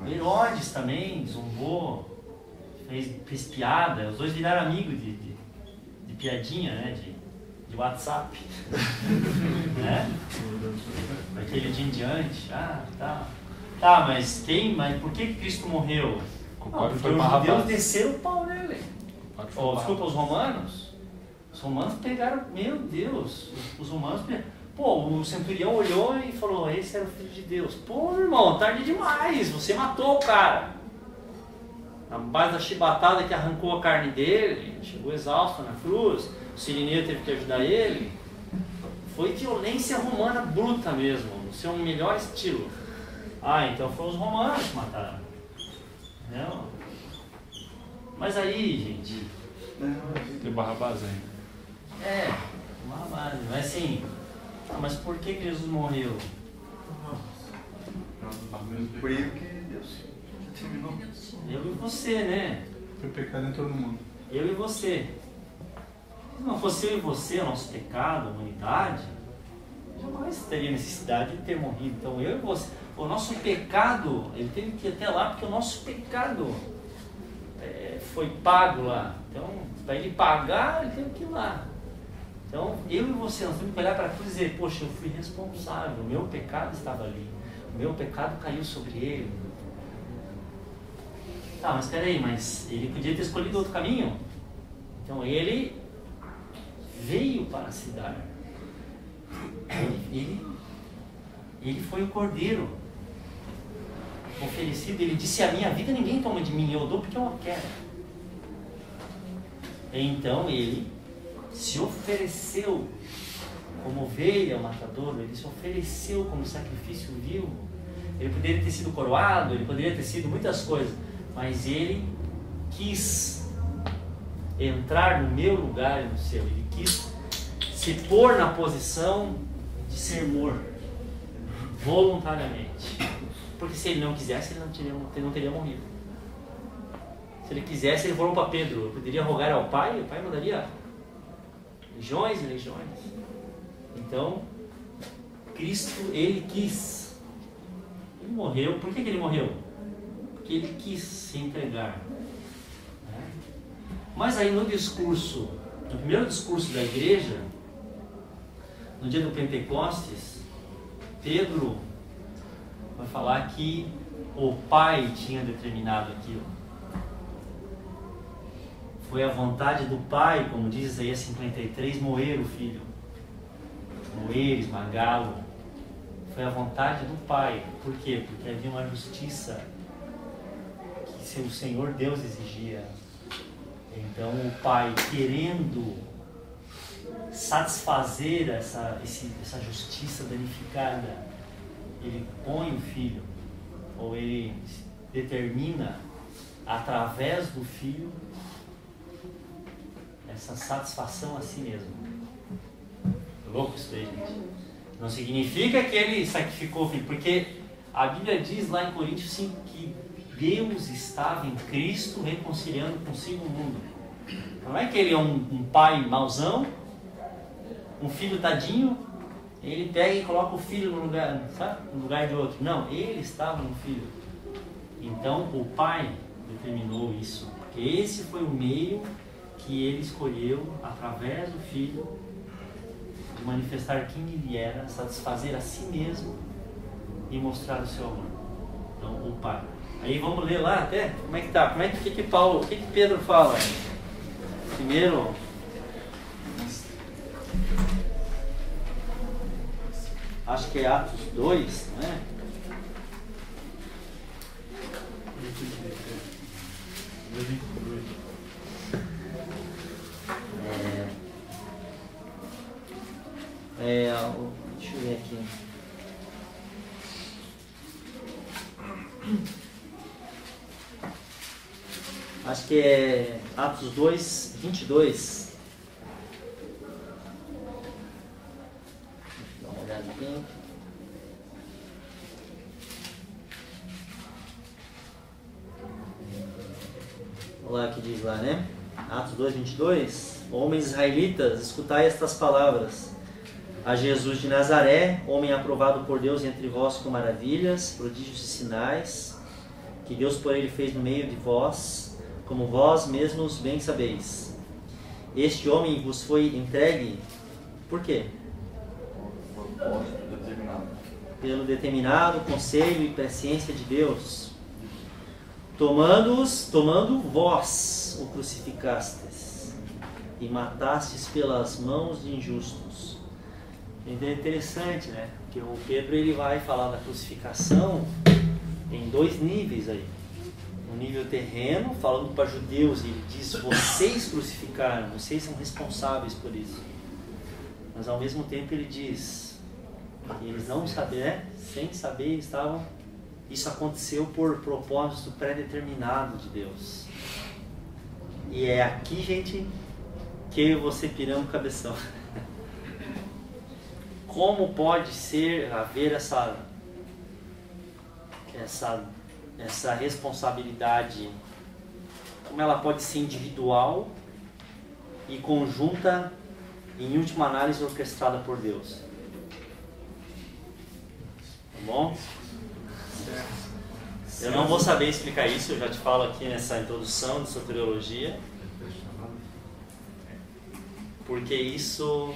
Herodes também zombou, fez piada, os dois viraram amigos de piadinha, né? De WhatsApp. Né? Daquele dia em diante. Tá, mas por que Cristo morreu? Não, porque os judeus desceram o pau nele. Desculpa, os romanos. Os romanos pegaram, meu Deus, os romanos pegaram. Pô, o centurião olhou e falou, esse era o filho de Deus. Pô, irmão, tarde demais, você matou o cara. Na base da chibatada que arrancou a carne dele, chegou exausto na cruz, o sirineu teve que ajudar ele. Foi violência romana bruta mesmo, no seu melhor estilo. Então foram os romanos que mataram. Não. Mas aí, gente... Tem Barrabás ainda. Barrabás, mas assim... mas por que Jesus morreu? Por ele que Deus terminou. Eu e você, né? Foi pecado em todo mundo. Eu e você. Se não fosse eu e você, o nosso pecado, a humanidade, jamais teria necessidade de ter morrido. Então eu e você, o nosso pecado, ele teve que ir até lá porque o nosso pecado foi pago lá. Então, para ele pagar, ele teve que ir lá. Então, eu e você, nós temos que olhar para a cruz e dizer, poxa, eu fui responsável, o meu pecado estava ali, o meu pecado caiu sobre ele. Tá, mas peraí, mas ele podia ter escolhido outro caminho? Então, ele veio para se dar. Ele foi o cordeiro oferecido. Ele disse, a minha vida ninguém toma de mim, eu dou porque eu a quero. Então, ele se ofereceu como ovelha ao matadouro, ele se ofereceu como sacrifício vivo. Ele poderia ter sido coroado, ele poderia ter sido muitas coisas, mas ele quis entrar no meu lugar e no seu. Ele quis se pôr na posição de ser morto, voluntariamente. Porque se ele não quisesse, ele não teria morrido. Se ele quisesse, ele falou para Pedro, eu poderia rogar ao Pai, o Pai mandaria legiões e legiões. Então, Cristo, ele quis. Ele morreu. Por que ele morreu? Porque ele quis se entregar. Mas aí no primeiro discurso da igreja, no dia do Pentecostes, Pedro vai falar que o Pai tinha determinado aquilo. Foi a vontade do Pai, como diz Isaías 53, moer o Filho. Moer, esmagá-lo. Foi a vontade do Pai. Por quê? Porque havia uma justiça que o Senhor Deus exigia. Então o Pai, querendo satisfazer essa justiça danificada, ele põe o Filho, ou ele determina através do Filho essa satisfação a si mesmo. Louco isso aí, gente. Não significa que ele sacrificou o Filho, porque a Bíblia diz lá em Coríntios 5 que Deus estava em Cristo reconciliando consigo o mundo. Não é que ele é um pai mauzão, um filho tadinho, ele pega e coloca o filho no lugar, sabe? No lugar de outro. Não, ele estava no filho. Então o Pai determinou isso, porque esse foi o meio que ele escolheu, através do Filho, de manifestar quem ele era, satisfazer a si mesmo e mostrar o seu amor. Então o Pai. Aí vamos ler lá até, como é que tá? O que Pedro fala? Primeiro, acho que é Atos 2, não é? Deixa eu ver aqui. Acho que é Atos 2, 22. Dá uma olhada aqui. lá que diz lá, né? Atos 2:22. Homens israelitas, escutai estas palavras. A Jesus de Nazaré, homem aprovado por Deus entre vós com maravilhas, prodígios e sinais, que Deus por ele fez no meio de vós, como vós mesmos bem sabeis. Este homem vos foi entregue, por quê? Pelo determinado conselho e presciência de Deus, tomando vós o crucificastes e matastes pelas mãos de injustos. Então é interessante, né? Porque o Pedro ele vai falar da crucificação em dois níveis aí. No nível terreno, falando para judeus, ele diz: vocês crucificaram, vocês são responsáveis por isso. Mas ao mesmo tempo ele diz que eles não sabiam, sem saber, isso aconteceu por propósito pré-determinado de Deus. E é aqui, gente, que eu e você piramos o cabeção. Como pode haver essa responsabilidade, como ela pode ser individual e conjunta, em última análise, orquestrada por Deus? Tá bom? Eu não vou saber explicar isso, eu já te falo aqui nessa introdução de soteriologia, porque isso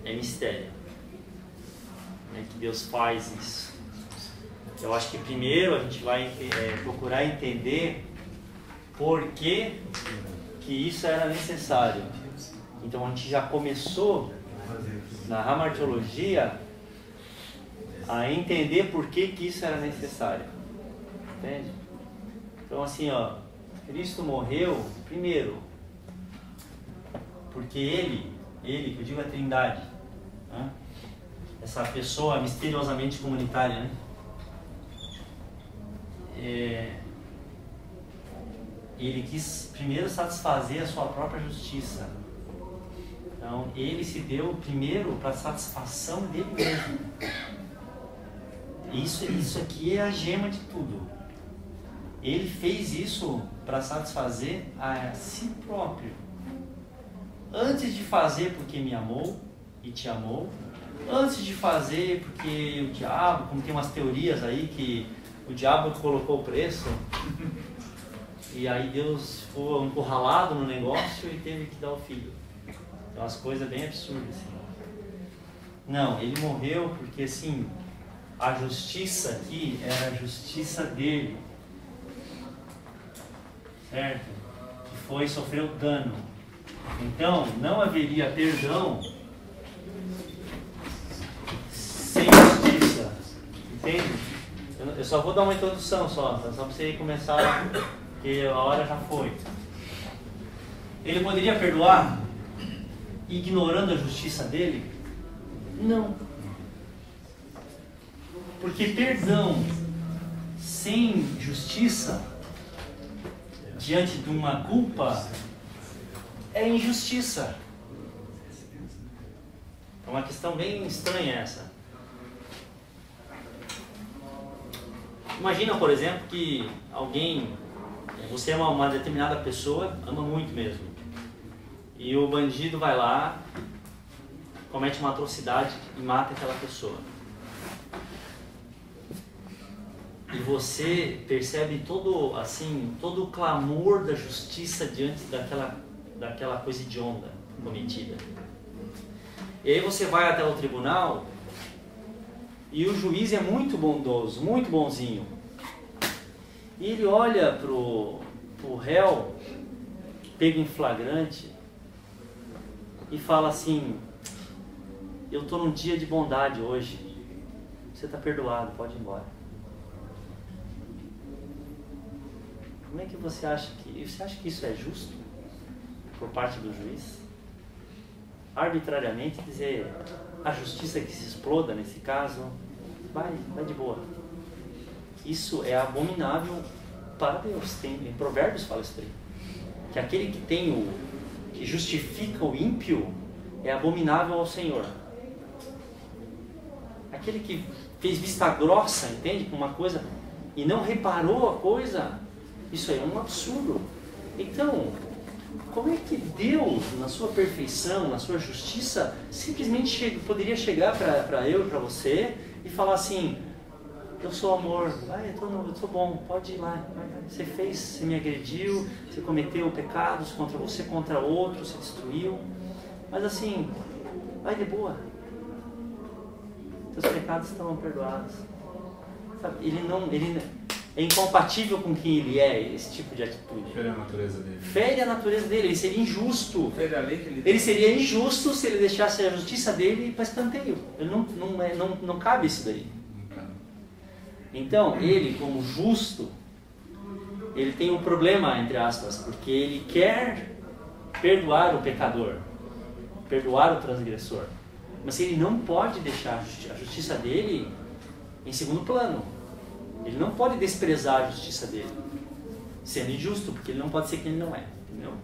é mistério. É que Deus faz isso. Eu acho que primeiro a gente vai procurar entender por que isso era necessário. Então a gente já começou na hamartiologia a entender por que isso era necessário. Entende? Então assim, Cristo morreu primeiro porque Ele, que eu digo a Trindade, né? Essa pessoa misteriosamente comunitária, né? Ele quis primeiro satisfazer a sua própria justiça. Então ele se deu primeiro para a satisfação dele mesmo. Isso aqui é a gema de tudo. Ele fez isso para satisfazer a si próprio. Antes de fazer porque me amou e te amou, antes de fazer porque o diabo, como tem umas teorias aí que o diabo colocou o preço e aí Deus foi encurralado no negócio e teve que dar o filho. Então as coisas bem absurdas assim. Não, ele morreu porque assim, a justiça aqui era a justiça dele, certo? Que foi sofrer o dano. Então não haveria perdão sem justiça, entende? Eu só vou dar uma introdução só para você começar, porque a hora já foi. Ele poderia perdoar ignorando a justiça dele? Não. Porque perdão sem justiça diante de uma culpa é injustiça. É uma questão bem estranha essa. Imagina, por exemplo, que você ama uma determinada pessoa, ama muito mesmo, e o bandido vai lá, comete uma atrocidade e mata aquela pessoa. E você percebe todo o clamor da justiça diante daquela coisa hedionda cometida. E aí você vai até o tribunal e o juiz é muito bondoso, muito bonzinho. E ele olha pro réu, pego em flagrante, e fala assim: eu estou num dia de bondade hoje, você está perdoado, pode ir embora. Como é que você acha que isso é justo por parte do juiz? Arbitrariamente dizer a justiça que se exploda nesse caso, vai de boa. Isso é abominável para Deus. Em Provérbios fala isso aí, que aquele que justifica o ímpio é abominável ao Senhor. Aquele que fez vista grossa, entende, com uma coisa e não reparou a coisa, Isso aí é um absurdo. Então, como é que Deus, na sua perfeição, na sua justiça, simplesmente poderia chegar para eu e para você e falar assim: eu sou amor, eu tô bom, pode ir lá. Você fez, você me agrediu, você cometeu pecados contra você, contra outro, você destruiu. Mas assim, vai de boa. Seus pecados estão perdoados. Sabe? Ele é incompatível com quem ele é, esse tipo de atitude. Fere a natureza dele. Fere a natureza dele, ele seria injusto. Fere a lei que ele Ele seria injusto se ele deixasse a justiça dele para escanteio. Ele não cabe isso daí. Então, ele, como justo, ele tem um problema, entre aspas, porque ele quer perdoar o pecador, perdoar o transgressor. Mas ele não pode deixar a justiça dele em segundo plano. Ele não pode desprezar a justiça dele, sendo injusto, porque ele não pode ser quem ele não é. Entendeu?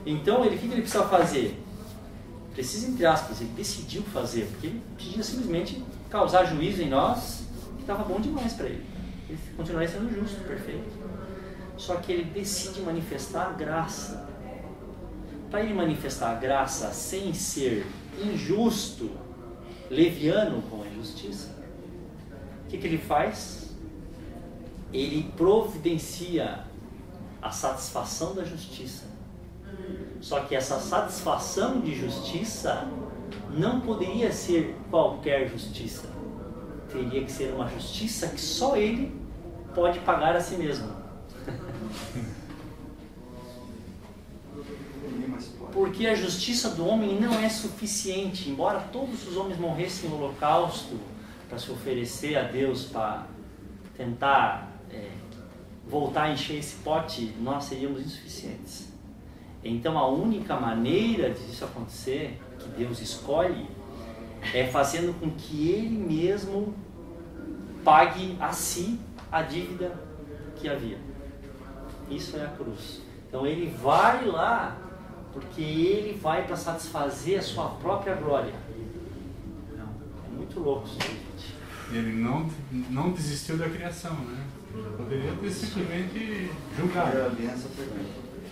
Então, o que ele precisa fazer? Precisa, entre aspas, ele decidiu fazer, porque ele podia simplesmente causar juízo em nós, que estava bom demais para ele. Ele continuaria sendo justo, perfeito. Só que ele decide manifestar a graça. Para ele manifestar a graça sem ser injusto, leviano com a justiça, o que ele faz? Ele providencia a satisfação da justiça. Só que essa satisfação de justiça não poderia ser qualquer justiça. Teria que ser uma justiça que só ele pode pagar a si mesmo. Porque a justiça do homem não é suficiente. Embora todos os homens morressem no holocausto para se oferecer a Deus, para tentar voltar a encher esse pote, nós seríamos insuficientes. Então a única maneira disso acontecer, que Deus escolhe, é fazendo com que Ele mesmo pague a si a dívida que havia. Isso é a cruz. Então Ele vai lá porque Ele vai para satisfazer a sua própria glória. É muito louco isso, gente. Ele não desistiu da criação, né? Poderia ter simplesmente julgado.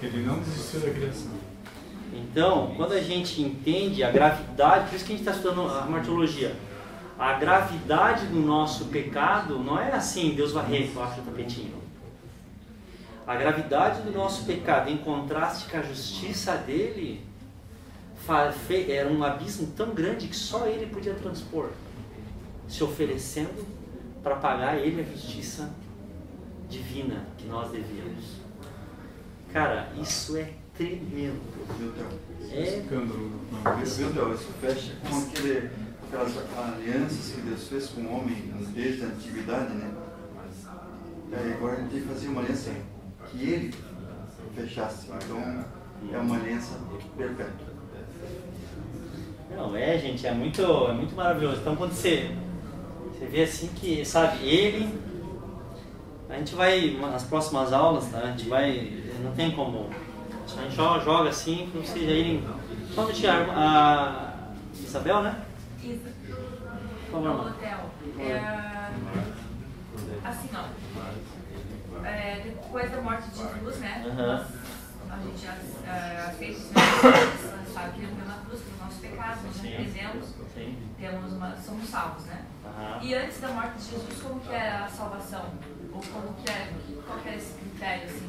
Ele não desistiu da criação. Então, quando a gente entende a gravidade, por isso que a gente está estudando a martirologia, a gravidade do nosso pecado não é assim, Deus varrer embaixo do tapetinho. A gravidade do nosso pecado, em contraste com a justiça dele, era um abismo tão grande que só ele podia transpor, se oferecendo para pagar ele a justiça divina que nós devíamos. Cara, isso é tremendo. Isso fecha com aquelas alianças que Deus fez com o homem desde a antiguidade, né? Agora ele tem que fazer uma aliança que ele fechasse. Então é uma aliança perpétua. Não, gente, é muito maravilhoso. Então quando você vê assim que, sabe, ele, a gente vai, nas próximas aulas, tá? A gente vai, não tem como, a gente joga assim, para vocês irem, só deixar a Isabel, né? Isso. Por favor, hotel. Assim, ó, depois da morte de Jesus, né? A gente aceita os nossos, sabe que ele morreu na cruz pelos nossos pecados, nós fizemos, somos salvos, né? E antes da morte de Jesus, como que era a salvação? Ou como que era, qual que era esse critério, assim?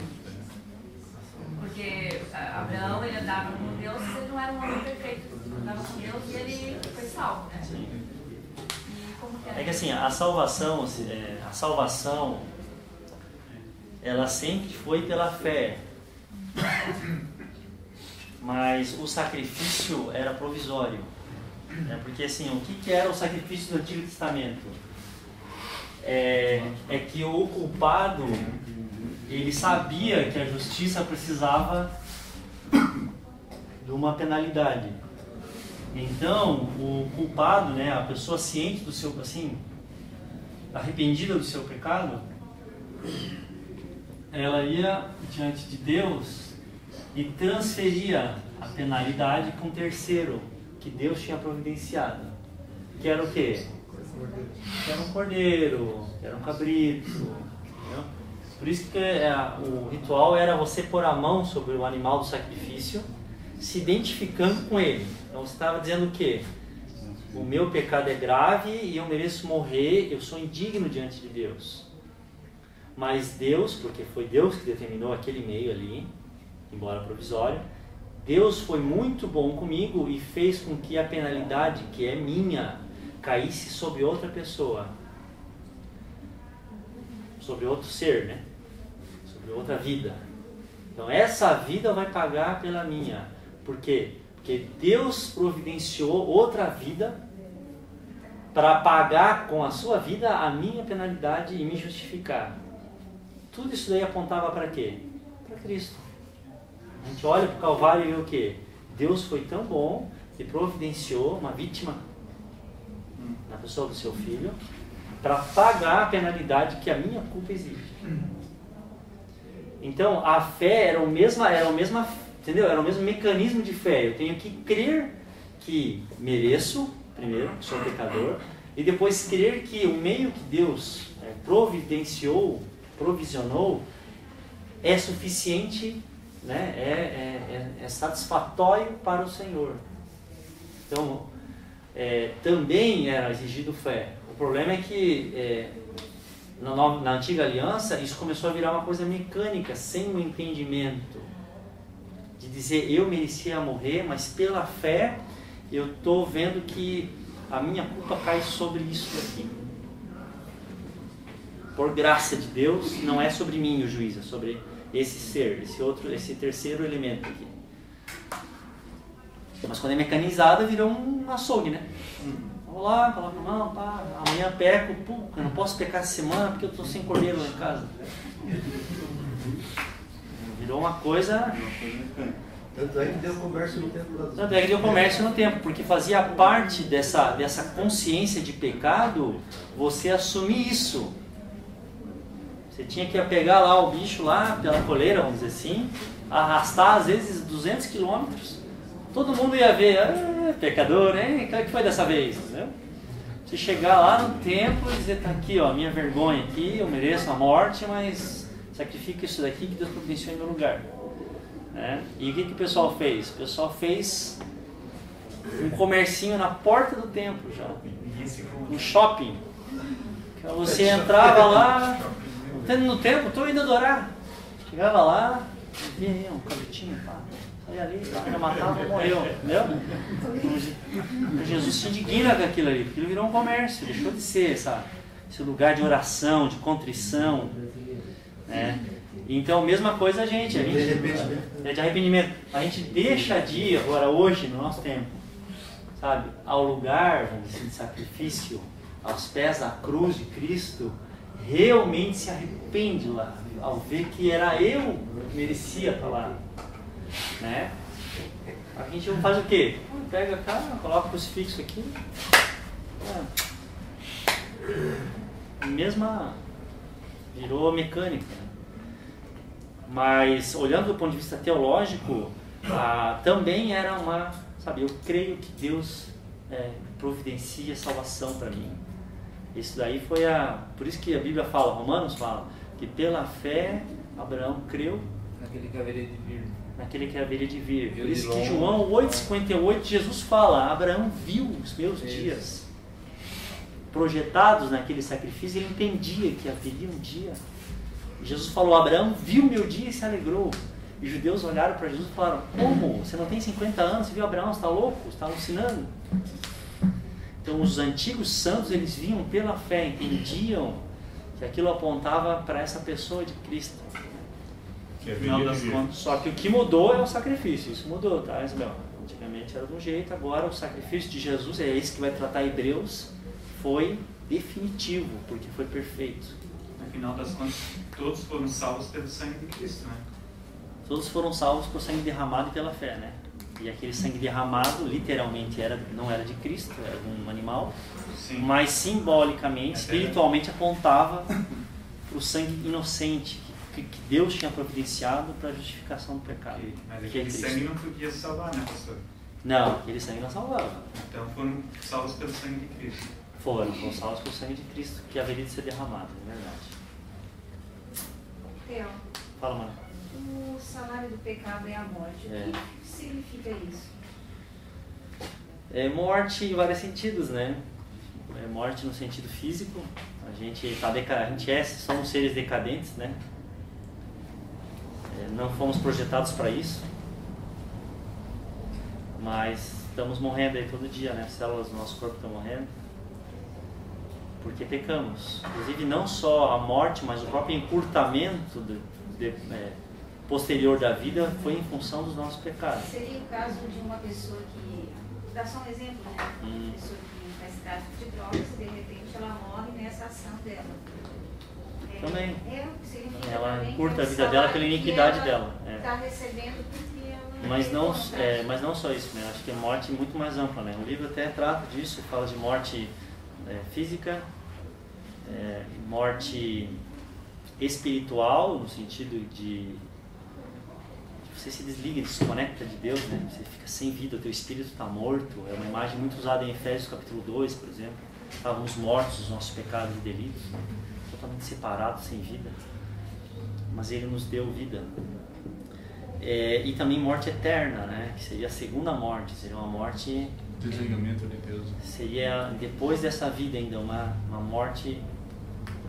Porque Abraão, ele andava com Deus, ele não era um homem perfeito, ele andava com Deus e ele foi salvo, né? E como que era? É que assim, a salvação, ela sempre foi pela fé. Mas o sacrifício era provisório. Porque assim, o que era o sacrifício do Antigo Testamento? É que o culpado, ele sabia que a justiça precisava de uma penalidade. Então, o culpado, né, a pessoa ciente do seu, assim, arrependida do seu pecado, ela ia diante de Deus e transferia a penalidade para um terceiro que Deus tinha providenciado. Que era o quê? Que era um cordeiro, que era um cabrito, entendeu? Por isso que o ritual era você pôr a mão sobre o animal do sacrifício, se identificando com ele. Então você estava dizendo o quê? O meu pecado é grave e eu mereço morrer, eu sou indigno diante de Deus. Mas Deus, porque foi Deus que determinou aquele meio ali, embora provisório, Deus foi muito bom comigo e fez com que a penalidade, que é minha, caísse sobre outra pessoa. Sobre outro ser, né? Sobre outra vida. Então essa vida vai pagar pela minha. Por quê? Porque Deus providenciou outra vida para pagar com a sua vida a minha penalidade e me justificar. Tudo isso daí apontava para quê? Para Cristo. A gente olha para o Calvário e vê o quê? Deus foi tão bom que providenciou uma vítima na pessoa do seu filho para pagar a penalidade que a minha culpa exige. Então a fé era o mesmo, entendeu? Era o mesmo mecanismo de fé. Eu tenho que crer que mereço, primeiro, que sou pecador, e depois crer que o meio que Deus provisionou, é suficiente, né? É satisfatório para o Senhor. Então, também era exigido fé. O problema é que na antiga aliança isso começou a virar uma coisa mecânica, sem o entendimento de dizer eu merecia morrer, mas pela fé eu estou vendo que a minha culpa cai sobre isso aqui. Por graça de Deus, não é sobre mim o juízo, é sobre esse ser, esse terceiro elemento aqui. Mas quando é mecanizada, virou um açougue, né? Vou lá, coloco a mão, pá, amanhã peco, eu não posso pecar essa semana porque eu estou sem cordeiro lá em casa. Virou uma coisa... Tanto é que deu comércio no tempo. Tanto é que deu comércio no tempo, porque fazia parte dessa consciência de pecado, você assumir isso. Você tinha que pegar lá o bicho lá pela coleira, vamos dizer assim, arrastar às vezes 200 quilômetros. Todo mundo ia ver, pecador, hein? O que foi dessa vez? Entendeu? Você chegar lá no templo e dizer, tá aqui, ó, minha vergonha aqui, eu mereço a morte, mas sacrifica isso daqui que Deus providenciou em meu lugar. E o que o pessoal fez? O pessoal fez um comercinho na porta do templo já, um shopping. Você entrava lá, no templo, estou indo adorar. Chegava lá, via aí um cabritinho, pá, saia ali, já matava, morreu, entendeu? Jesus se indigna com aquilo ali, porque ele virou um comércio, deixou de ser esse lugar de oração, de contrição, né? Então, mesma coisa a gente de arrependimento. A gente deixa de ir agora, hoje, no nosso tempo, sabe, ao lugar, vamos dizer, de sacrifício, aos pés da cruz de Cristo, realmente se arrepende lá, ao ver que era eu que merecia estar lá, né? A gente faz o quê? Pega a cara, coloca o crucifixo aqui, virou mecânica. Mas, olhando do ponto de vista teológico, também era eu creio que Deus providencia salvação para mim. Isso daí foi por isso que a Bíblia fala, Romanos fala, que pela fé Abraão creu naquele que haveria de vir. Por isso que João 8,58, Jesus fala, Abraão viu os meus dias projetados naquele sacrifício, ele entendia que haveria um dia. Jesus falou, Abraão viu meu dia e se alegrou. E os judeus olharam para Jesus e falaram, como? Você não tem 50 anos, você viu Abraão, você está louco? Você está alucinando? Então os antigos santos, eles viam pela fé, entendiam que aquilo apontava para essa pessoa de Cristo. Só que o que mudou é o sacrifício. Isso mudou, tá, Isabel? Antigamente era de um jeito, agora o sacrifício de Jesus, é esse que vai tratar Hebreus, foi definitivo, porque foi perfeito. No final das contas, todos foram salvos pelo sangue de Cristo, né? Todos foram salvos pelo sangue derramado e pela fé, né? E aquele sangue derramado, literalmente, não era de Cristo, era de um animal. Sim. Mas simbolicamente, espiritualmente, apontava para o sangue inocente que Deus tinha providenciado para a justificação do pecado. Mas aquele sangue não podia salvar, né, pastor? Não, aquele sangue não salvava. Então foram salvos pelo sangue de Cristo. Foram salvos pelo sangue de Cristo, que haveria de ser derramado, é verdade. Theo, Fala, mano. o salário do pecado é a morte. O que significa isso? É morte em vários sentidos, né? É morte no sentido físico. A gente somos seres decadentes, né? Não fomos projetados para isso. Mas estamos morrendo aí todo dia, né? As células do nosso corpo estão morrendo. Porque pecamos. Inclusive não só a morte, mas o próprio encurtamento posterior da vida foi em função dos nossos pecados. Seria o caso de uma pessoa que... Dá só um exemplo, né? Uma pessoa que faz tráfico de drogas e de repente ela morre nessa ação dela. Também. Ela encurta a vida dela pela iniquidade dela. Está recebendo porque ela... Mas não só isso, né? Acho que a morte é muito mais ampla, né? O livro até trata disso, fala de morte física, morte espiritual, no sentido de você se desliga, desconecta de Deus, né? Você fica sem vida, o teu espírito está morto. É uma imagem muito usada em Efésios capítulo 2, por exemplo. Estávamos mortos dos nossos pecados e delitos, totalmente separados, sem vida. Mas Ele nos deu vida. E também morte eterna, né? Que seria a segunda morte, seria uma morte... Desligamento de Deus. Seria depois dessa vida ainda, uma morte...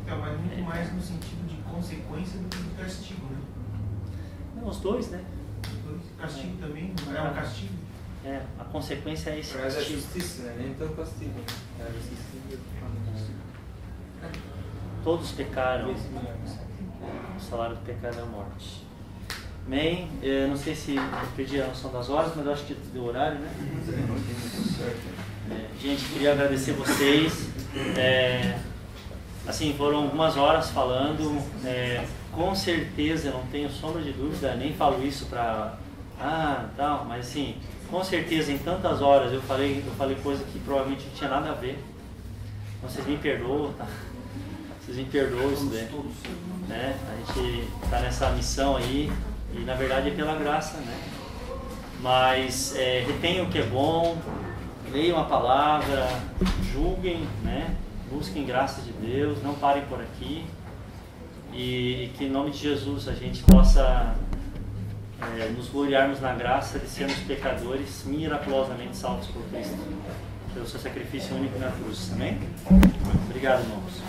Mas muito mais no sentido de consequência do que do castigo, né? Não, os dois, né? Castigo também, não é um castigo? A consequência é esse. Mas é justiça, né? Nem tão castigo, né? É a justiça de Deus. Todos pecaram. O salário do pecado é a morte. Amém? Não sei se eu perdi a noção das horas, mas eu acho que deu horário, né? Gente, queria agradecer vocês. Assim, foram algumas horas falando. Com certeza, não tenho sombra de dúvida, nem falo isso para... tal, mas assim, com certeza em tantas horas eu falei coisa que provavelmente não tinha nada a ver. Então vocês me perdoam, tá? Vocês me perdoam isso daí, né? A gente está nessa missão aí e na verdade é pela graça, né? Mas retenham o que é bom, leiam a palavra, julguem, né? Busquem graça de Deus, não parem por aqui. E que em nome de Jesus a gente possa nos gloriarmos na graça de sermos pecadores miraculosamente salvos por Cristo, pelo seu sacrifício único na cruz. Amém? Obrigado, irmãos.